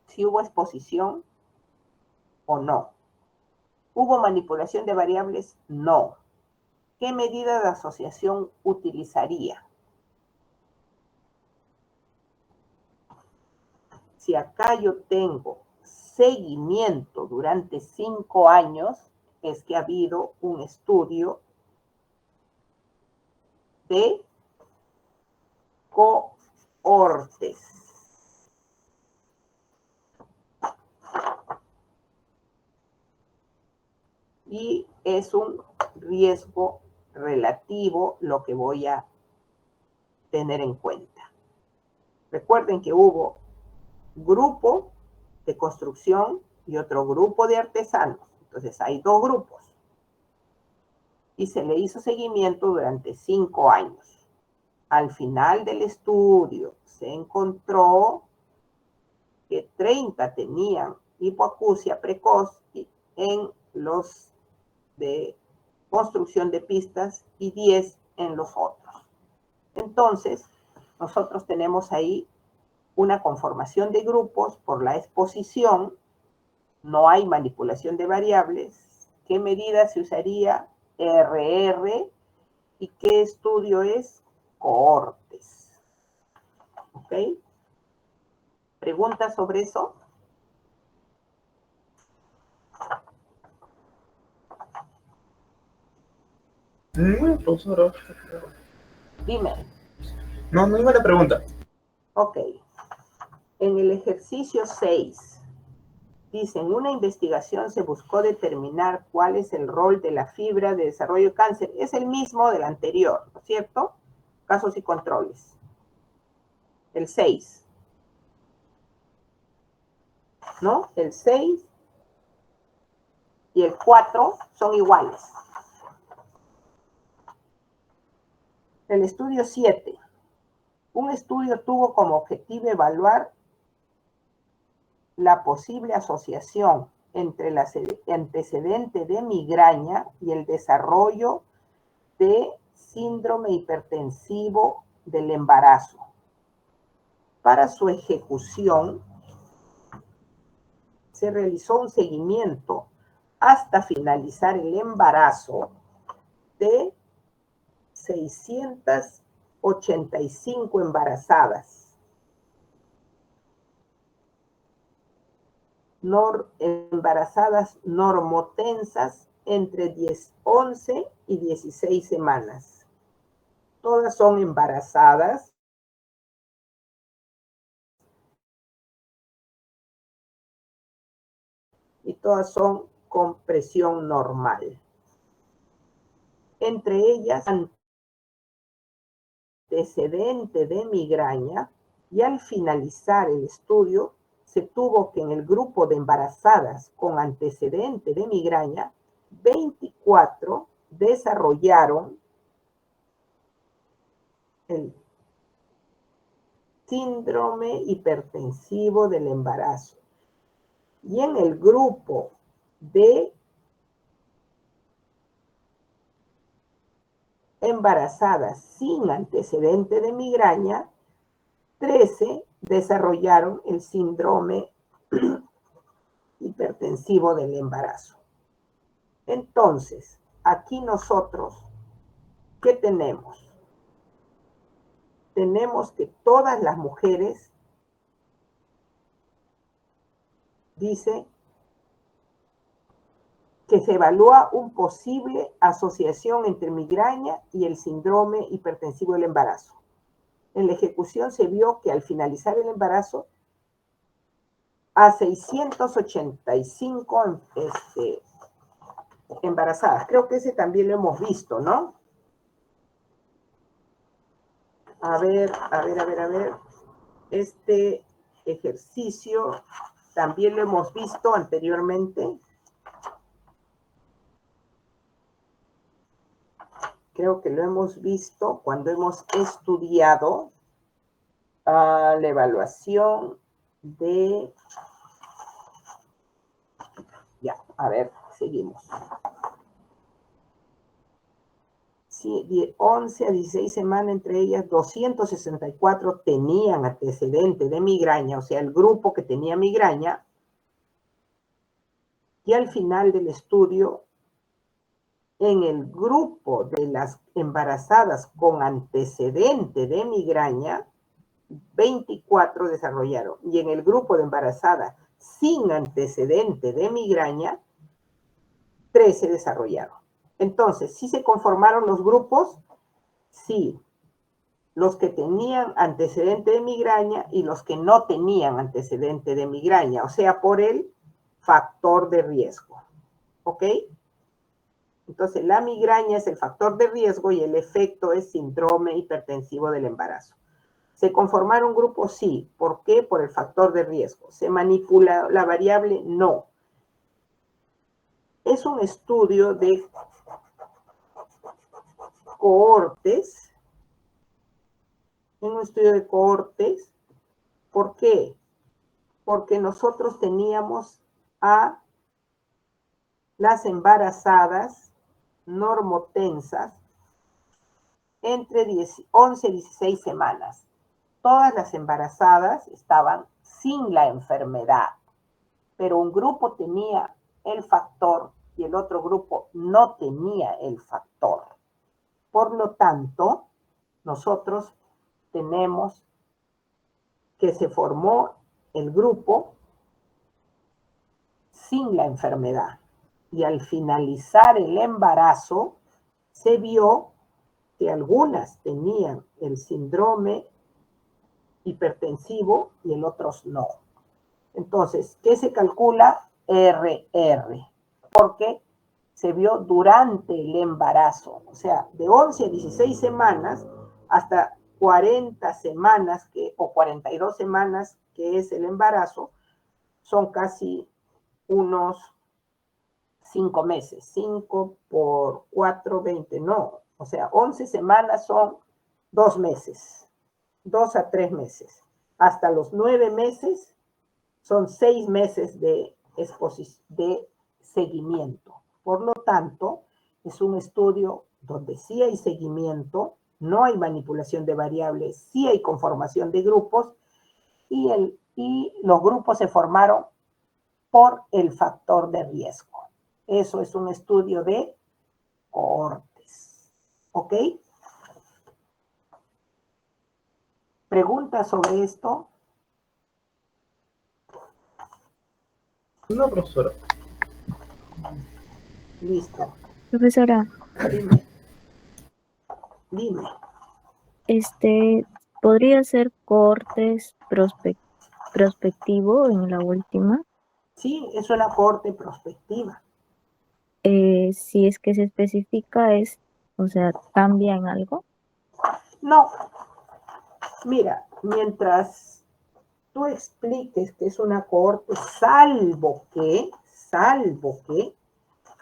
si hubo exposición o no? ¿Hubo manipulación de variables? No. ¿Qué medida de asociación utilizaría? Si acá yo tengo seguimiento durante 5 años, es que ha habido un estudio de cohortes. Y es un riesgo relativo lo que voy a tener en cuenta. Recuerden que hubo grupo de construcción y otro grupo de artesanos. Entonces hay 2 grupos. Y se le hizo seguimiento durante 5 años. Al final del estudio se encontró que 30 tenían hipoacusia precoz en los de construcción de pistas y 10 en los otros. Entonces, nosotros tenemos ahí una conformación de grupos por la exposición, no hay manipulación de variables. ¿Qué medida se usaría? RR. ¿Y qué estudio es? Cohortes. ¿Ok? ¿Preguntas sobre eso? No, profesora. Dime. No, no es una pregunta. Ok. En el ejercicio 6, dice, en una investigación se buscó determinar cuál es el rol de la fibra de desarrollo de cáncer. Es el mismo del anterior, ¿no es cierto? Casos y controles. El 6. ¿No? El 6 y el 4 son iguales. El estudio 7. Un estudio tuvo como objetivo evaluar la posible asociación entre el antecedente de migraña y el desarrollo de síndrome hipertensivo del embarazo. Para su ejecución, se realizó un seguimiento hasta finalizar el embarazo de 685 embarazadas. Embarazadas normotensas entre 11 y 16 semanas. Todas son embarazadas y todas son con presión normal. Entre ellas, antecedente de migraña, y al finalizar el estudio, se tuvo que en el grupo de embarazadas con antecedente de migraña, 24 desarrollaron el síndrome hipertensivo del embarazo. Y en el grupo de embarazadas sin antecedente de migraña, 13 desarrollaron el síndrome hipertensivo del embarazo. Entonces, aquí nosotros, ¿qué tenemos? Tenemos que todas las mujeres, dice, que se evalúa una posible asociación entre migraña y el síndrome hipertensivo del embarazo. En la ejecución se vio que al finalizar el embarazo, a 685 embarazadas. Creo que ese también lo hemos visto, ¿no? A ver. Este ejercicio también lo hemos visto anteriormente. Creo que lo hemos visto cuando hemos estudiado la evaluación de... Ya, a ver, seguimos. Sí, de 11 a 16 semanas, entre ellas 264 tenían antecedente de migraña, o sea, el grupo que tenía migraña, y al final del estudio, en el grupo de las embarazadas con antecedente de migraña, 24 desarrollaron, y en el grupo de embarazadas sin antecedente de migraña, 13 desarrollaron. Entonces, ¿sí se conformaron los grupos? Sí. Los que tenían antecedente de migraña y los que no tenían antecedente de migraña, o sea, por el factor de riesgo. ¿Ok? Entonces, la migraña es el factor de riesgo y el efecto es síndrome hipertensivo del embarazo. ¿Se conformaron grupos? Sí. ¿Por qué? Por el factor de riesgo. ¿Se manipula la variable? No. Es un estudio de cohortes. Un estudio de cohortes. ¿Por qué? Porque nosotros teníamos a las embarazadas normotensas entre 11 y 16 semanas. Todas las embarazadas estaban sin la enfermedad, pero un grupo tenía el factor y el otro grupo no tenía el factor. Por lo tanto, nosotros tenemos que se formó el grupo sin la enfermedad. Y al finalizar el embarazo, se vio que algunas tenían el síndrome hipertensivo y el otros no. Entonces, ¿qué se calcula? RR, porque se vio durante el embarazo, o sea, de 11 a 16 semanas hasta 40 semanas o 42 semanas, que es el embarazo, son casi unos 5 meses. 5 por 4, 20, no. O sea, 11 semanas son 2 meses. 2 a 3 meses. Hasta los 9 meses son 6 meses de seguimiento. Por lo tanto, es un estudio donde sí hay seguimiento, no hay manipulación de variables, sí hay conformación de grupos y los grupos se formaron por el factor de riesgo. Eso es un estudio de cohortes. ¿Ok? ¿Preguntas sobre esto? No, profesora. Listo. Profesora, Dime. ¿Podría ser cohortes prospectivo en la última? Sí, es una cohorte prospectiva. Si es que se especifica o sea, ¿cambia en algo? No. Mira, mientras tú expliques que es una cohorte, salvo que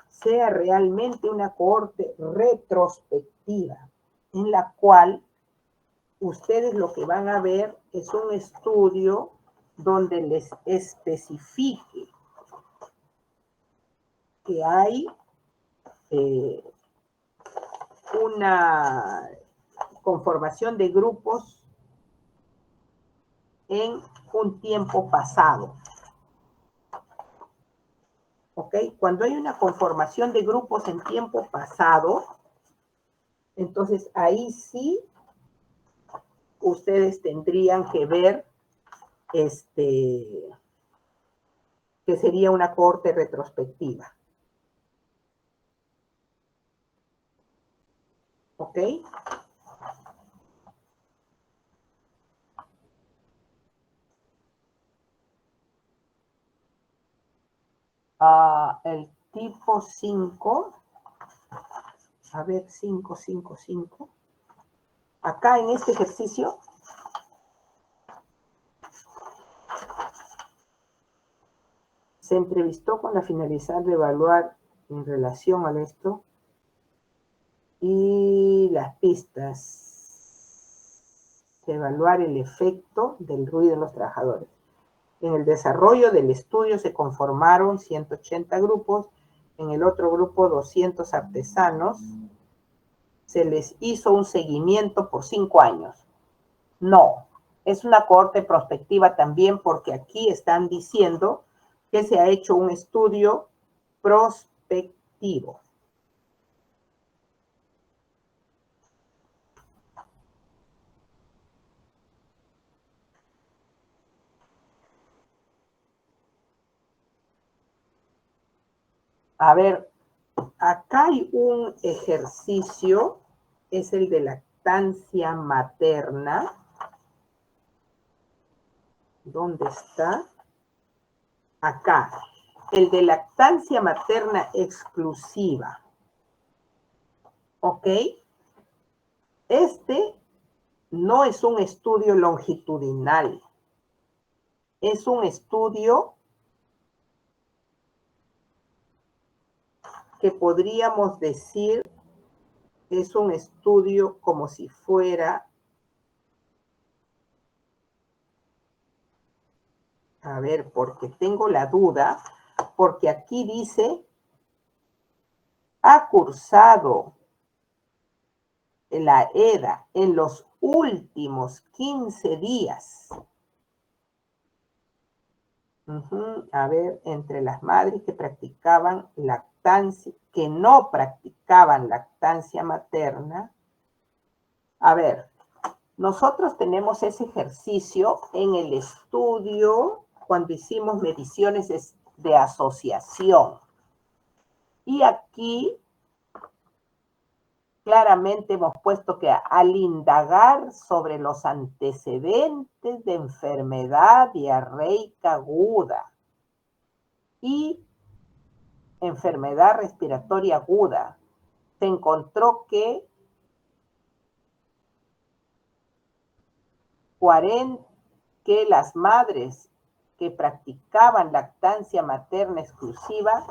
sea realmente una cohorte retrospectiva, en la cual ustedes lo que van a ver es un estudio donde les especifique que hay una conformación de grupos en un tiempo pasado. ¿Ok? Cuando hay una conformación de grupos en tiempo pasado, entonces ahí sí ustedes tendrían que ver que sería una cohorte retrospectiva. ¿Ok? El tipo 5, a ver, 5, 5, 5. Acá en este ejercicio, se entrevistó con la finalidad de evaluar en relación a esto y las pistas, de evaluar el efecto del ruido en los trabajadores. En el desarrollo del estudio se conformaron 180 grupos, en el otro grupo 200 artesanos. Se les hizo un seguimiento por 5 años. No, es una cohorte prospectiva también porque aquí están diciendo que se ha hecho un estudio prospectivo. A ver, acá hay un ejercicio, es el de lactancia materna. ¿Dónde está? Acá. El de lactancia materna exclusiva. ¿Ok? Este no es un estudio longitudinal. Es un estudio que podríamos decir es un estudio como si fuera, a ver, porque tengo la duda, porque aquí dice, ha cursado la EDA en los últimos 15 días. A ver, entre las madres que practicaban lactancia, que no practicaban lactancia materna. A ver, nosotros tenemos ese ejercicio en el estudio cuando hicimos mediciones de asociación. Y aquí claramente hemos puesto que al indagar sobre los antecedentes de enfermedad diarreica aguda y enfermedad respiratoria aguda, se encontró que las madres que practicaban lactancia materna exclusiva,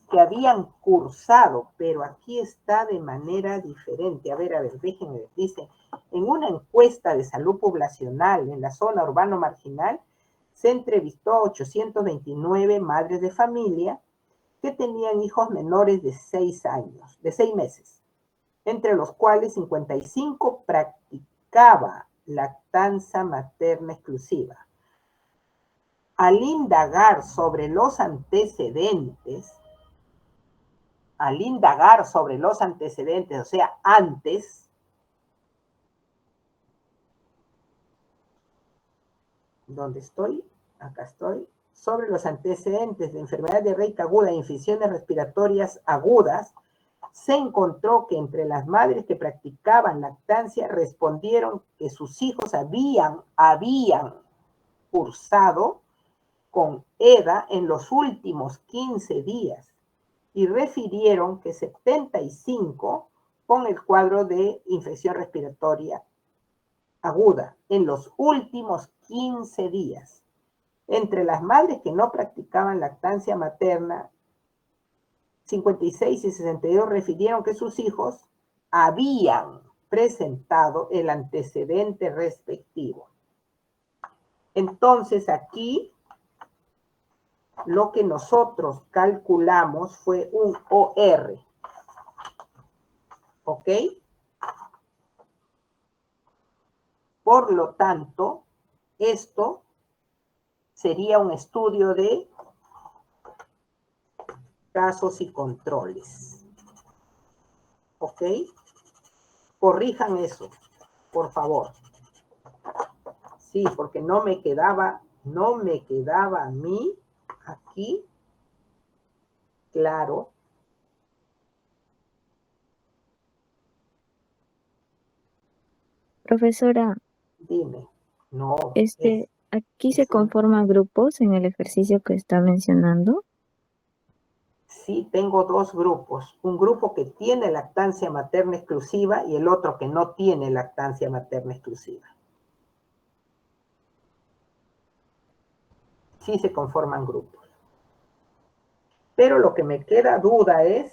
que habían cursado, pero aquí está de manera diferente. A ver, déjenme ver. Dice, en una encuesta de salud poblacional en la zona urbano marginal, se entrevistó a 829 madres de familia que tenían hijos menores de 6 años, de 6 meses, entre los cuales 55 practicaba lactancia materna exclusiva. Al indagar sobre los antecedentes, o sea, antes, ¿dónde estoy? Acá estoy. Sobre los antecedentes de enfermedad diarreica aguda e infecciones respiratorias agudas, se encontró que entre las madres que practicaban lactancia respondieron que sus hijos habían cursado con EDA en los últimos 15 días y refirieron que 75 con el cuadro de infección respiratoria aguda en los últimos 15 días. Entre las madres que no practicaban lactancia materna, 56 y 62 refirieron que sus hijos habían presentado el antecedente respectivo. Entonces aquí lo que nosotros calculamos fue un OR. ¿Ok? Por lo tanto, esto sería un estudio de casos y controles. ¿Ok? Corrijan eso, por favor. Sí, porque no me quedaba a mí aquí claro. Profesora, Dime. No, es aquí se un... conforman grupos en el ejercicio que está mencionando. Sí, tengo dos grupos. Un grupo que tiene lactancia materna exclusiva y el otro que no tiene lactancia materna exclusiva. Sí se conforman grupos. Pero lo que me queda duda es,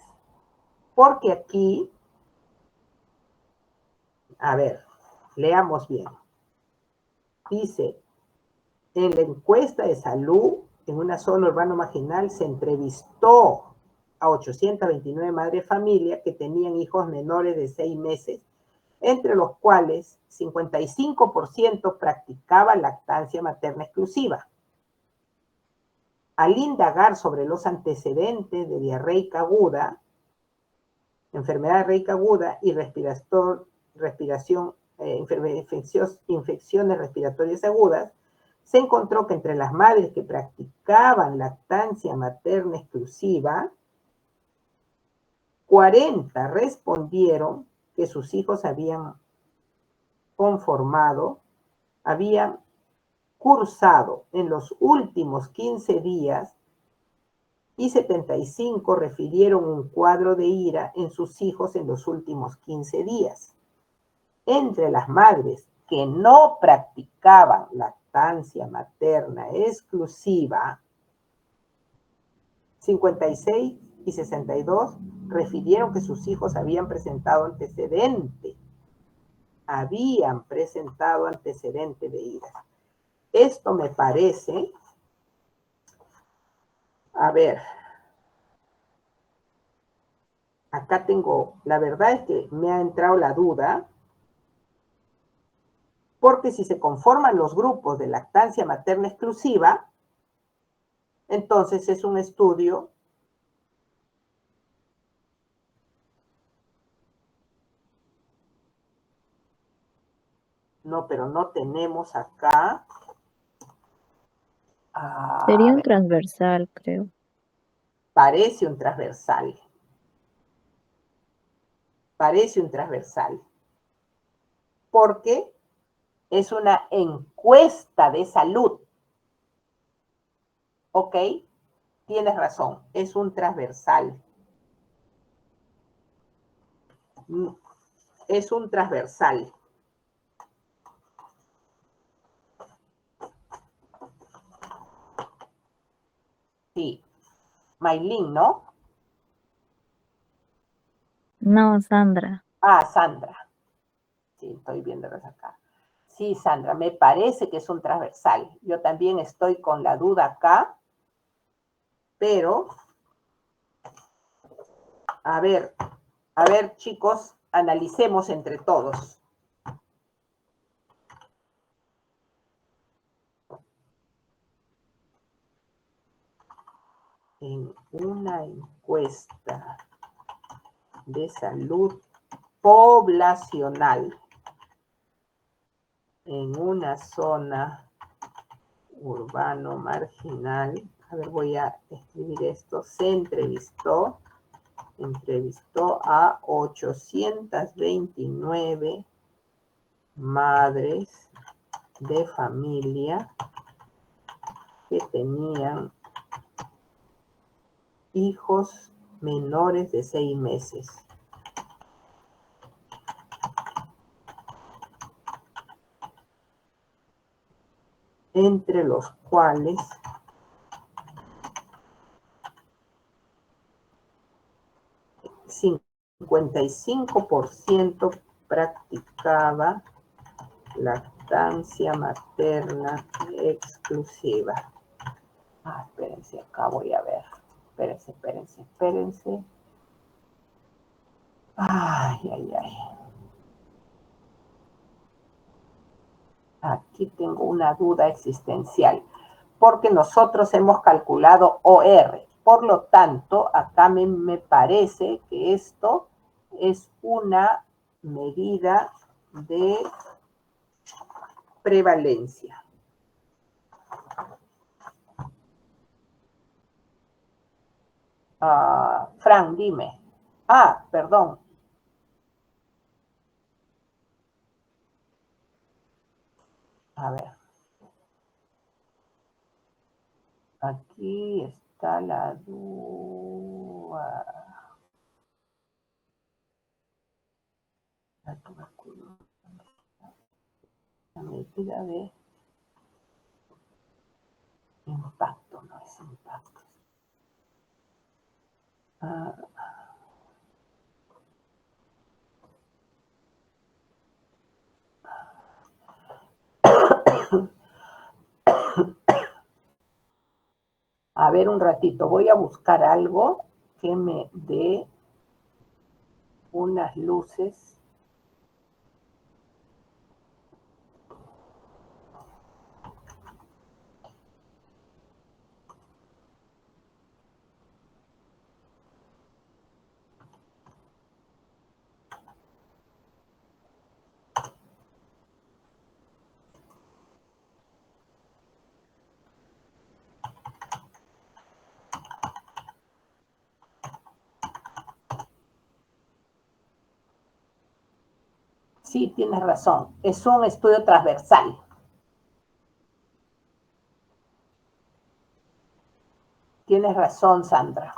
porque aquí, a ver, leamos bien. Dice, en la encuesta de salud, en una zona urbano marginal, se entrevistó a 829 madres de familia que tenían hijos menores de 6 meses, entre los cuales 55% practicaba lactancia materna exclusiva. Al indagar sobre los antecedentes de diarreica aguda, enfermedad diarreica aguda y infecciones respiratorias agudas, se encontró que entre las madres que practicaban lactancia materna exclusiva, 40 respondieron que sus hijos habían habían cursado en los últimos 15 días y 75 refirieron un cuadro de ira en sus hijos en los últimos 15 días. Entre las madres que no practicaban lactancia materna exclusiva, 56 y 62 refirieron que sus hijos habían presentado antecedente de ira. Esto me parece, a ver, acá tengo, la verdad es que me ha entrado la duda, porque si se conforman los grupos de lactancia materna exclusiva, entonces es un estudio no, pero no tenemos acá. Sería A un ver, transversal, creo. parece un transversal. Parece un transversal. Porque es una encuesta de salud. ¿Ok? Tienes razón, es un transversal. Es un transversal. Sí. Maylin, ¿no? No, Sandra. Ah, Sandra. Sí, estoy viéndolos acá. Sí, Sandra, me parece que es un transversal. Yo también estoy con la duda acá, pero a ver, chicos, analicemos entre todos. En una encuesta de salud poblacional en una zona urbano marginal, a ver, voy a escribir esto, se entrevistó a 829 madres de familia que tenían hijos menores de 6 meses. Entre los cuales 55% practicaba lactancia materna exclusiva. Ah, espérense, acá voy a ver. Espérense. Ay, ay, ay. Aquí tengo una duda existencial, porque nosotros hemos calculado OR. Por lo tanto, acá me parece que esto es una medida de prevalencia. Fran, dime. Perdón. A ver. Aquí está la duda. La tuberculosis. La medida de impacto, no es impacto. A ver, un ratito, voy a buscar algo que me dé unas luces. Sí, tienes razón, es un estudio transversal. Tienes razón, Sandra.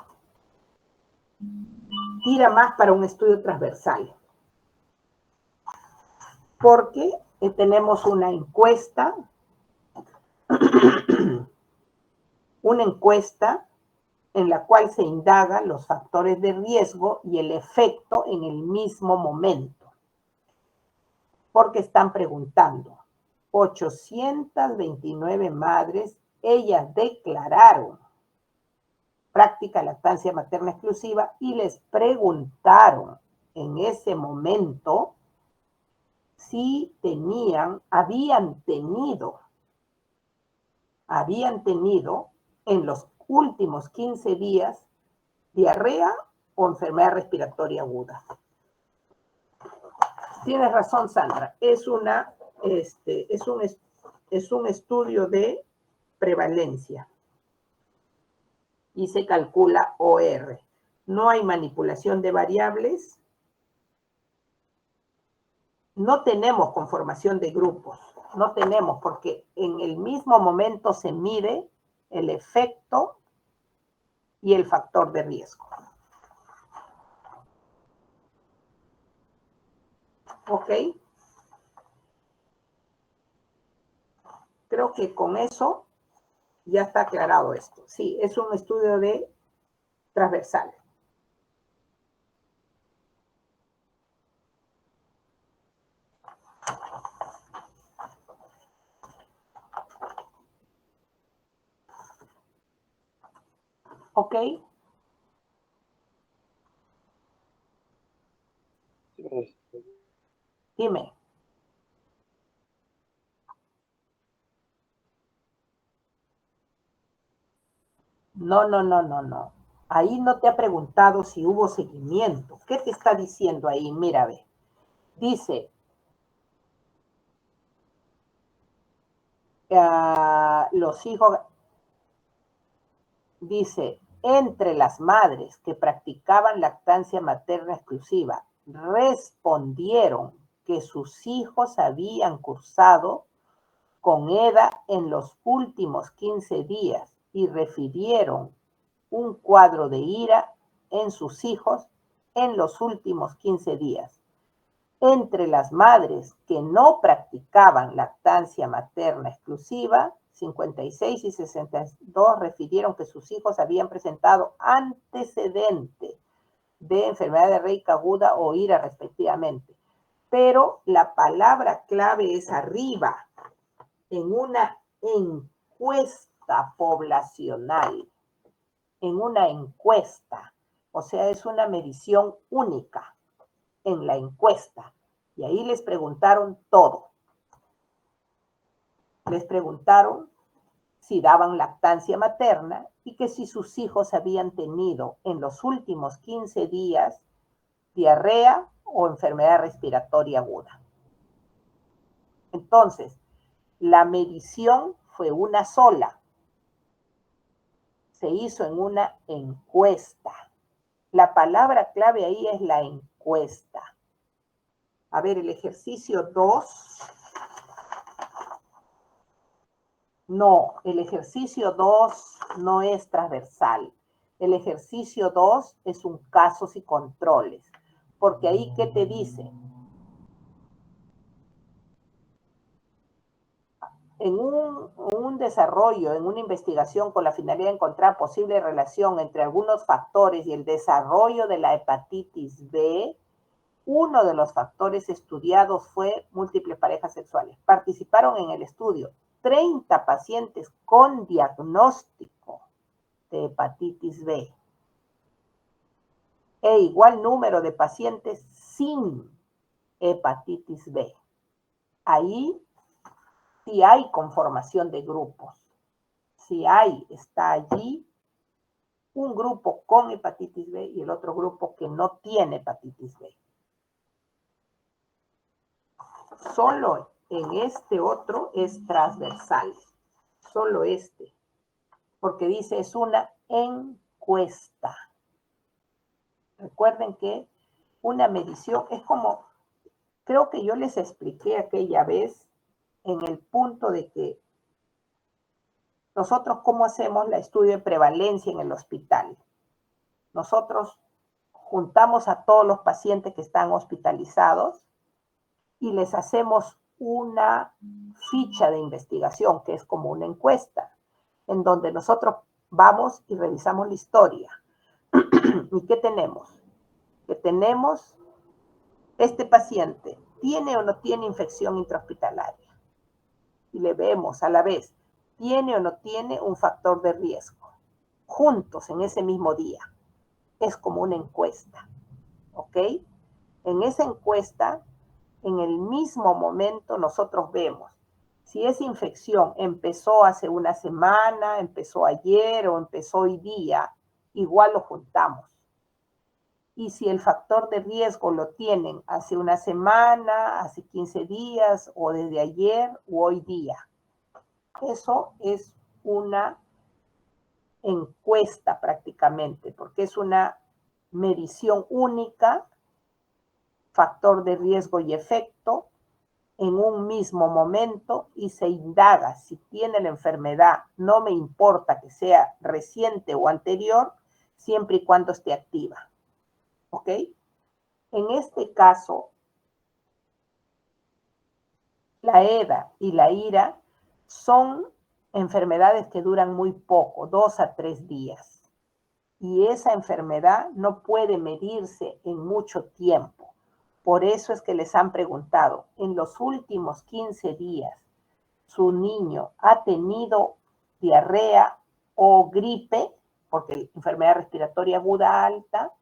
Tira más para un estudio transversal. Porque tenemos una encuesta en la cual se indagan los factores de riesgo y el efecto en el mismo momento. Porque están preguntando, 829 madres, ellas declararon práctica lactancia materna exclusiva y les preguntaron en ese momento si habían tenido en los últimos 15 días diarrea o enfermedad respiratoria aguda. Tienes razón, Sandra. Es un estudio de prevalencia y se calcula OR. No hay manipulación de variables. No tenemos conformación de grupos. No tenemos, porque en el mismo momento se mide el efecto y el factor de riesgo. ¿Ok? Creo que con eso ya está aclarado esto. Sí, es un estudio de transversal. ¿Ok? Dime. No. Ahí no te ha preguntado si hubo seguimiento. ¿Qué te está diciendo ahí? Mira, ve. Dice, los hijos, dice, entre las madres que practicaban lactancia materna exclusiva, respondieron que sus hijos habían cursado con EDA en los últimos 15 días y refirieron un cuadro de ira en sus hijos en los últimos 15 días. Entre las madres que no practicaban lactancia materna exclusiva, 56 y 62 refirieron que sus hijos habían presentado antecedente de enfermedad diarreica aguda o ira respectivamente. Pero la palabra clave es arriba, en una encuesta poblacional, en una encuesta, o sea, es una medición única. en la encuesta. Y ahí les preguntaron todo. Les preguntaron si daban lactancia materna y que si sus hijos habían tenido en los últimos 15 días diarrea o enfermedad respiratoria aguda. Entonces, la medición fue una sola. Se hizo en una encuesta. La palabra clave ahí es la encuesta. A ver, el ejercicio 2. No, el ejercicio 2 no es transversal. El ejercicio 2 es un casos y controles. Porque ahí, ¿qué te dice? En un desarrollo, en una investigación con la finalidad de encontrar posible relación entre algunos factores y el desarrollo de la hepatitis B, uno de los factores estudiados fue múltiples parejas sexuales. Participaron en el estudio 30 pacientes con diagnóstico de hepatitis B e igual número de pacientes sin hepatitis B. Ahí sí hay conformación de grupos. Si está allí un grupo con hepatitis B y el otro grupo que no tiene hepatitis B. Solo en este otro es transversal. Solo este. Porque dice es una encuesta. Recuerden que una medición es como, creo que yo les expliqué aquella vez en el punto de que nosotros cómo hacemos el estudio de prevalencia en el hospital. Nosotros juntamos a todos los pacientes que están hospitalizados y les hacemos una ficha de investigación, que es como una encuesta, en donde nosotros vamos y revisamos la historia. ¿Y qué tenemos? Que tenemos este paciente, ¿tiene o no tiene infección intrahospitalaria? Y le vemos a la vez, ¿tiene o no tiene un factor de riesgo? Juntos en ese mismo día. Es como una encuesta, ¿ok? En esa encuesta, en el mismo momento nosotros vemos si esa infección empezó hace una semana, empezó ayer o empezó hoy día, igual lo juntamos. Y si el factor de riesgo lo tienen hace una semana, hace 15 días o desde ayer o hoy día. Eso es una encuesta prácticamente, porque es una medición única, factor de riesgo y efecto, en un mismo momento y se indaga si tiene la enfermedad, no me importa que sea reciente o anterior, siempre y cuando esté activa. ¿Ok? En este caso, la EDA y la IRA son enfermedades que duran muy poco, 2 a 3 días. Y esa enfermedad no puede medirse en mucho tiempo. Por eso es que les han preguntado, en los últimos 15 días, ¿su niño ha tenido diarrea o gripe? Porque enfermedad respiratoria aguda alta,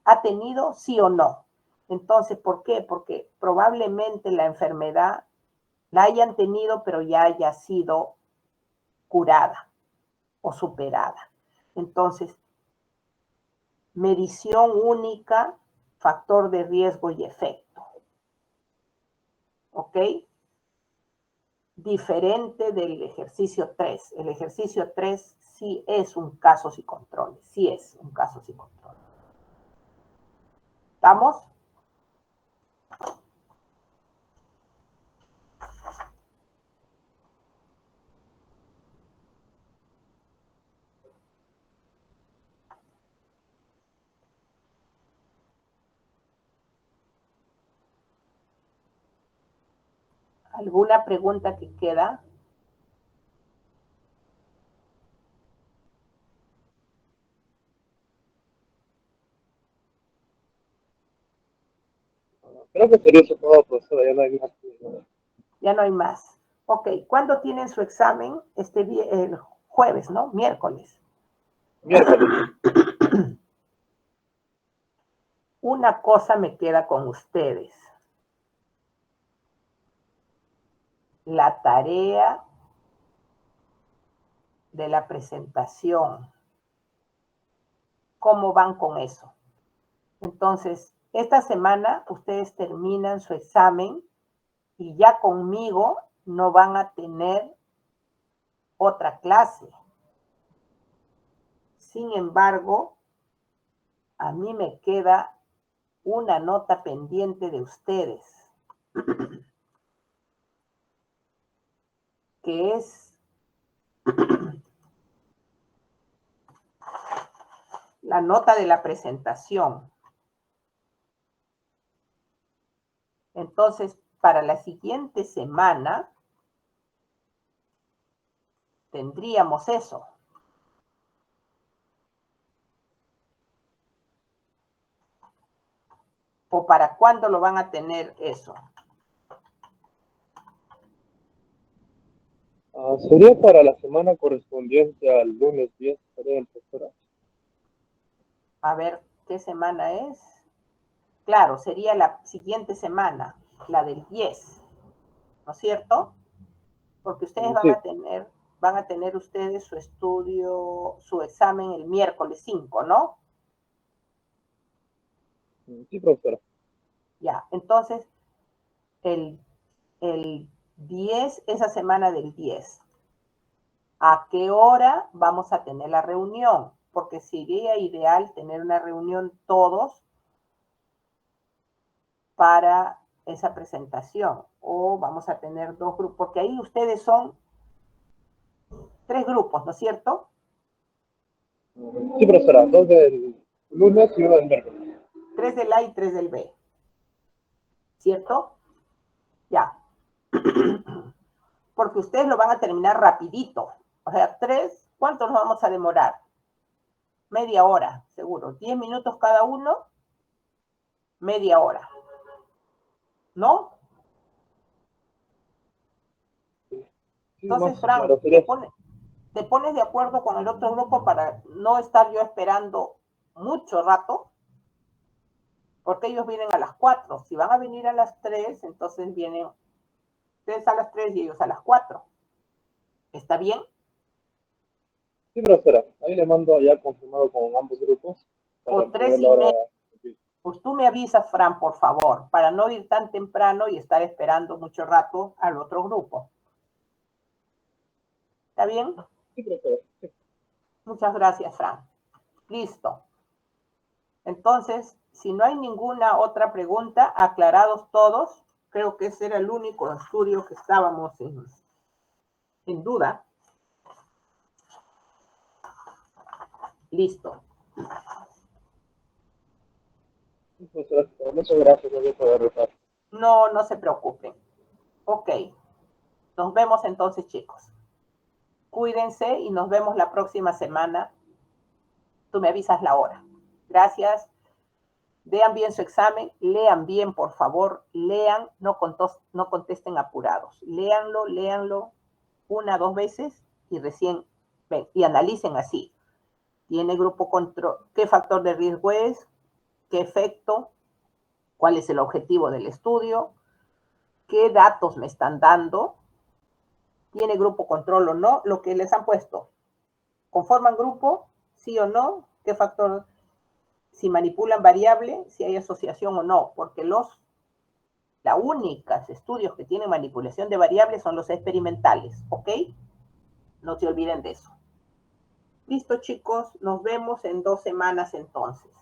¿ha tenido sí o no? Entonces, ¿por qué? Porque probablemente la enfermedad la hayan tenido, pero ya haya sido curada o superada. Entonces, medición única, factor de riesgo y efecto. ¿Ok? Diferente del ejercicio 3. El ejercicio 3 sí es un casos y controles. Sí es un casos y controles. ¿Estamos? ¿Alguna pregunta que queda? Creo que sería eso todo, profesora, ya no hay más. Ya no hay más. Ok, ¿cuándo tienen su examen? El jueves, ¿no? Miércoles. Miércoles. una cosa me queda con ustedes. La tarea de la presentación. ¿Cómo van con eso? Entonces, esta semana ustedes terminan su examen y ya conmigo no van a tener otra clase. Sin embargo, a mí me queda una nota pendiente de ustedes, que es la nota de la presentación. Entonces, para la siguiente semana, tendríamos eso. ¿O para cuándo lo van a tener eso? Sería para la semana correspondiente al lunes 10, sería el profesor. A ver, ¿qué semana es? Claro, sería la siguiente semana, la del 10, ¿no es cierto? Porque ustedes van a tener ustedes su estudio, su examen el miércoles 5, ¿no? Sí, profesora. Ya, entonces, el 10, esa semana del 10. ¿A qué hora vamos a tener la reunión? Porque sería ideal tener una reunión todos para esa presentación. O vamos a tener 2 grupos, porque ahí ustedes son 3 grupos, ¿no es cierto? Sí, profesora, 2 del lunes y 1 del miércoles. 3 del A y 3 del B. ¿Cierto? Ya. Porque ustedes lo van a terminar rapidito. O sea, 3, ¿cuánto nos vamos a demorar? Media hora, seguro. 10 minutos cada uno, media hora. ¿No? Entonces, Frank, te pones de acuerdo con el otro grupo para no estar yo esperando mucho rato, porque ellos vienen a las 4. Si van a venir a las 3, entonces vienen ustedes a las 3 y ellos a las 4. ¿Está bien? Sí, profesora, ahí le mando ya confirmado con ambos grupos. O 3:30. Pues tú me avisas, Fran, por favor, para no ir tan temprano y estar esperando mucho rato al otro grupo. ¿Está bien? Sí, profesora. Sí. Muchas gracias, Fran. Listo. Entonces, si no hay ninguna otra pregunta, aclarados todos, creo que ese era el único estudio que estábamos en duda. Listo. Muchas gracias por el repaso. No, no se preocupen. Ok. Nos vemos entonces, chicos. Cuídense y nos vemos la próxima semana. Tú me avisas la hora. Gracias. Vean bien su examen, lean bien, por favor, lean, no contesten apurados. Léanlo 1 o 2 veces y recién ven y analicen así. ¿Tiene grupo control? ¿Qué factor de riesgo es? ¿Qué efecto? ¿Cuál es el objetivo del estudio? ¿Qué datos me están dando? ¿Tiene grupo control o no? Lo que les han puesto. ¿Conforman grupo? ¿Sí o no? ¿Qué factor? Si manipulan variable, si hay asociación o no, porque los únicos estudios que tienen manipulación de variables son los experimentales, ¿ok? No se olviden de eso. Listo, chicos, nos vemos en 2 semanas entonces.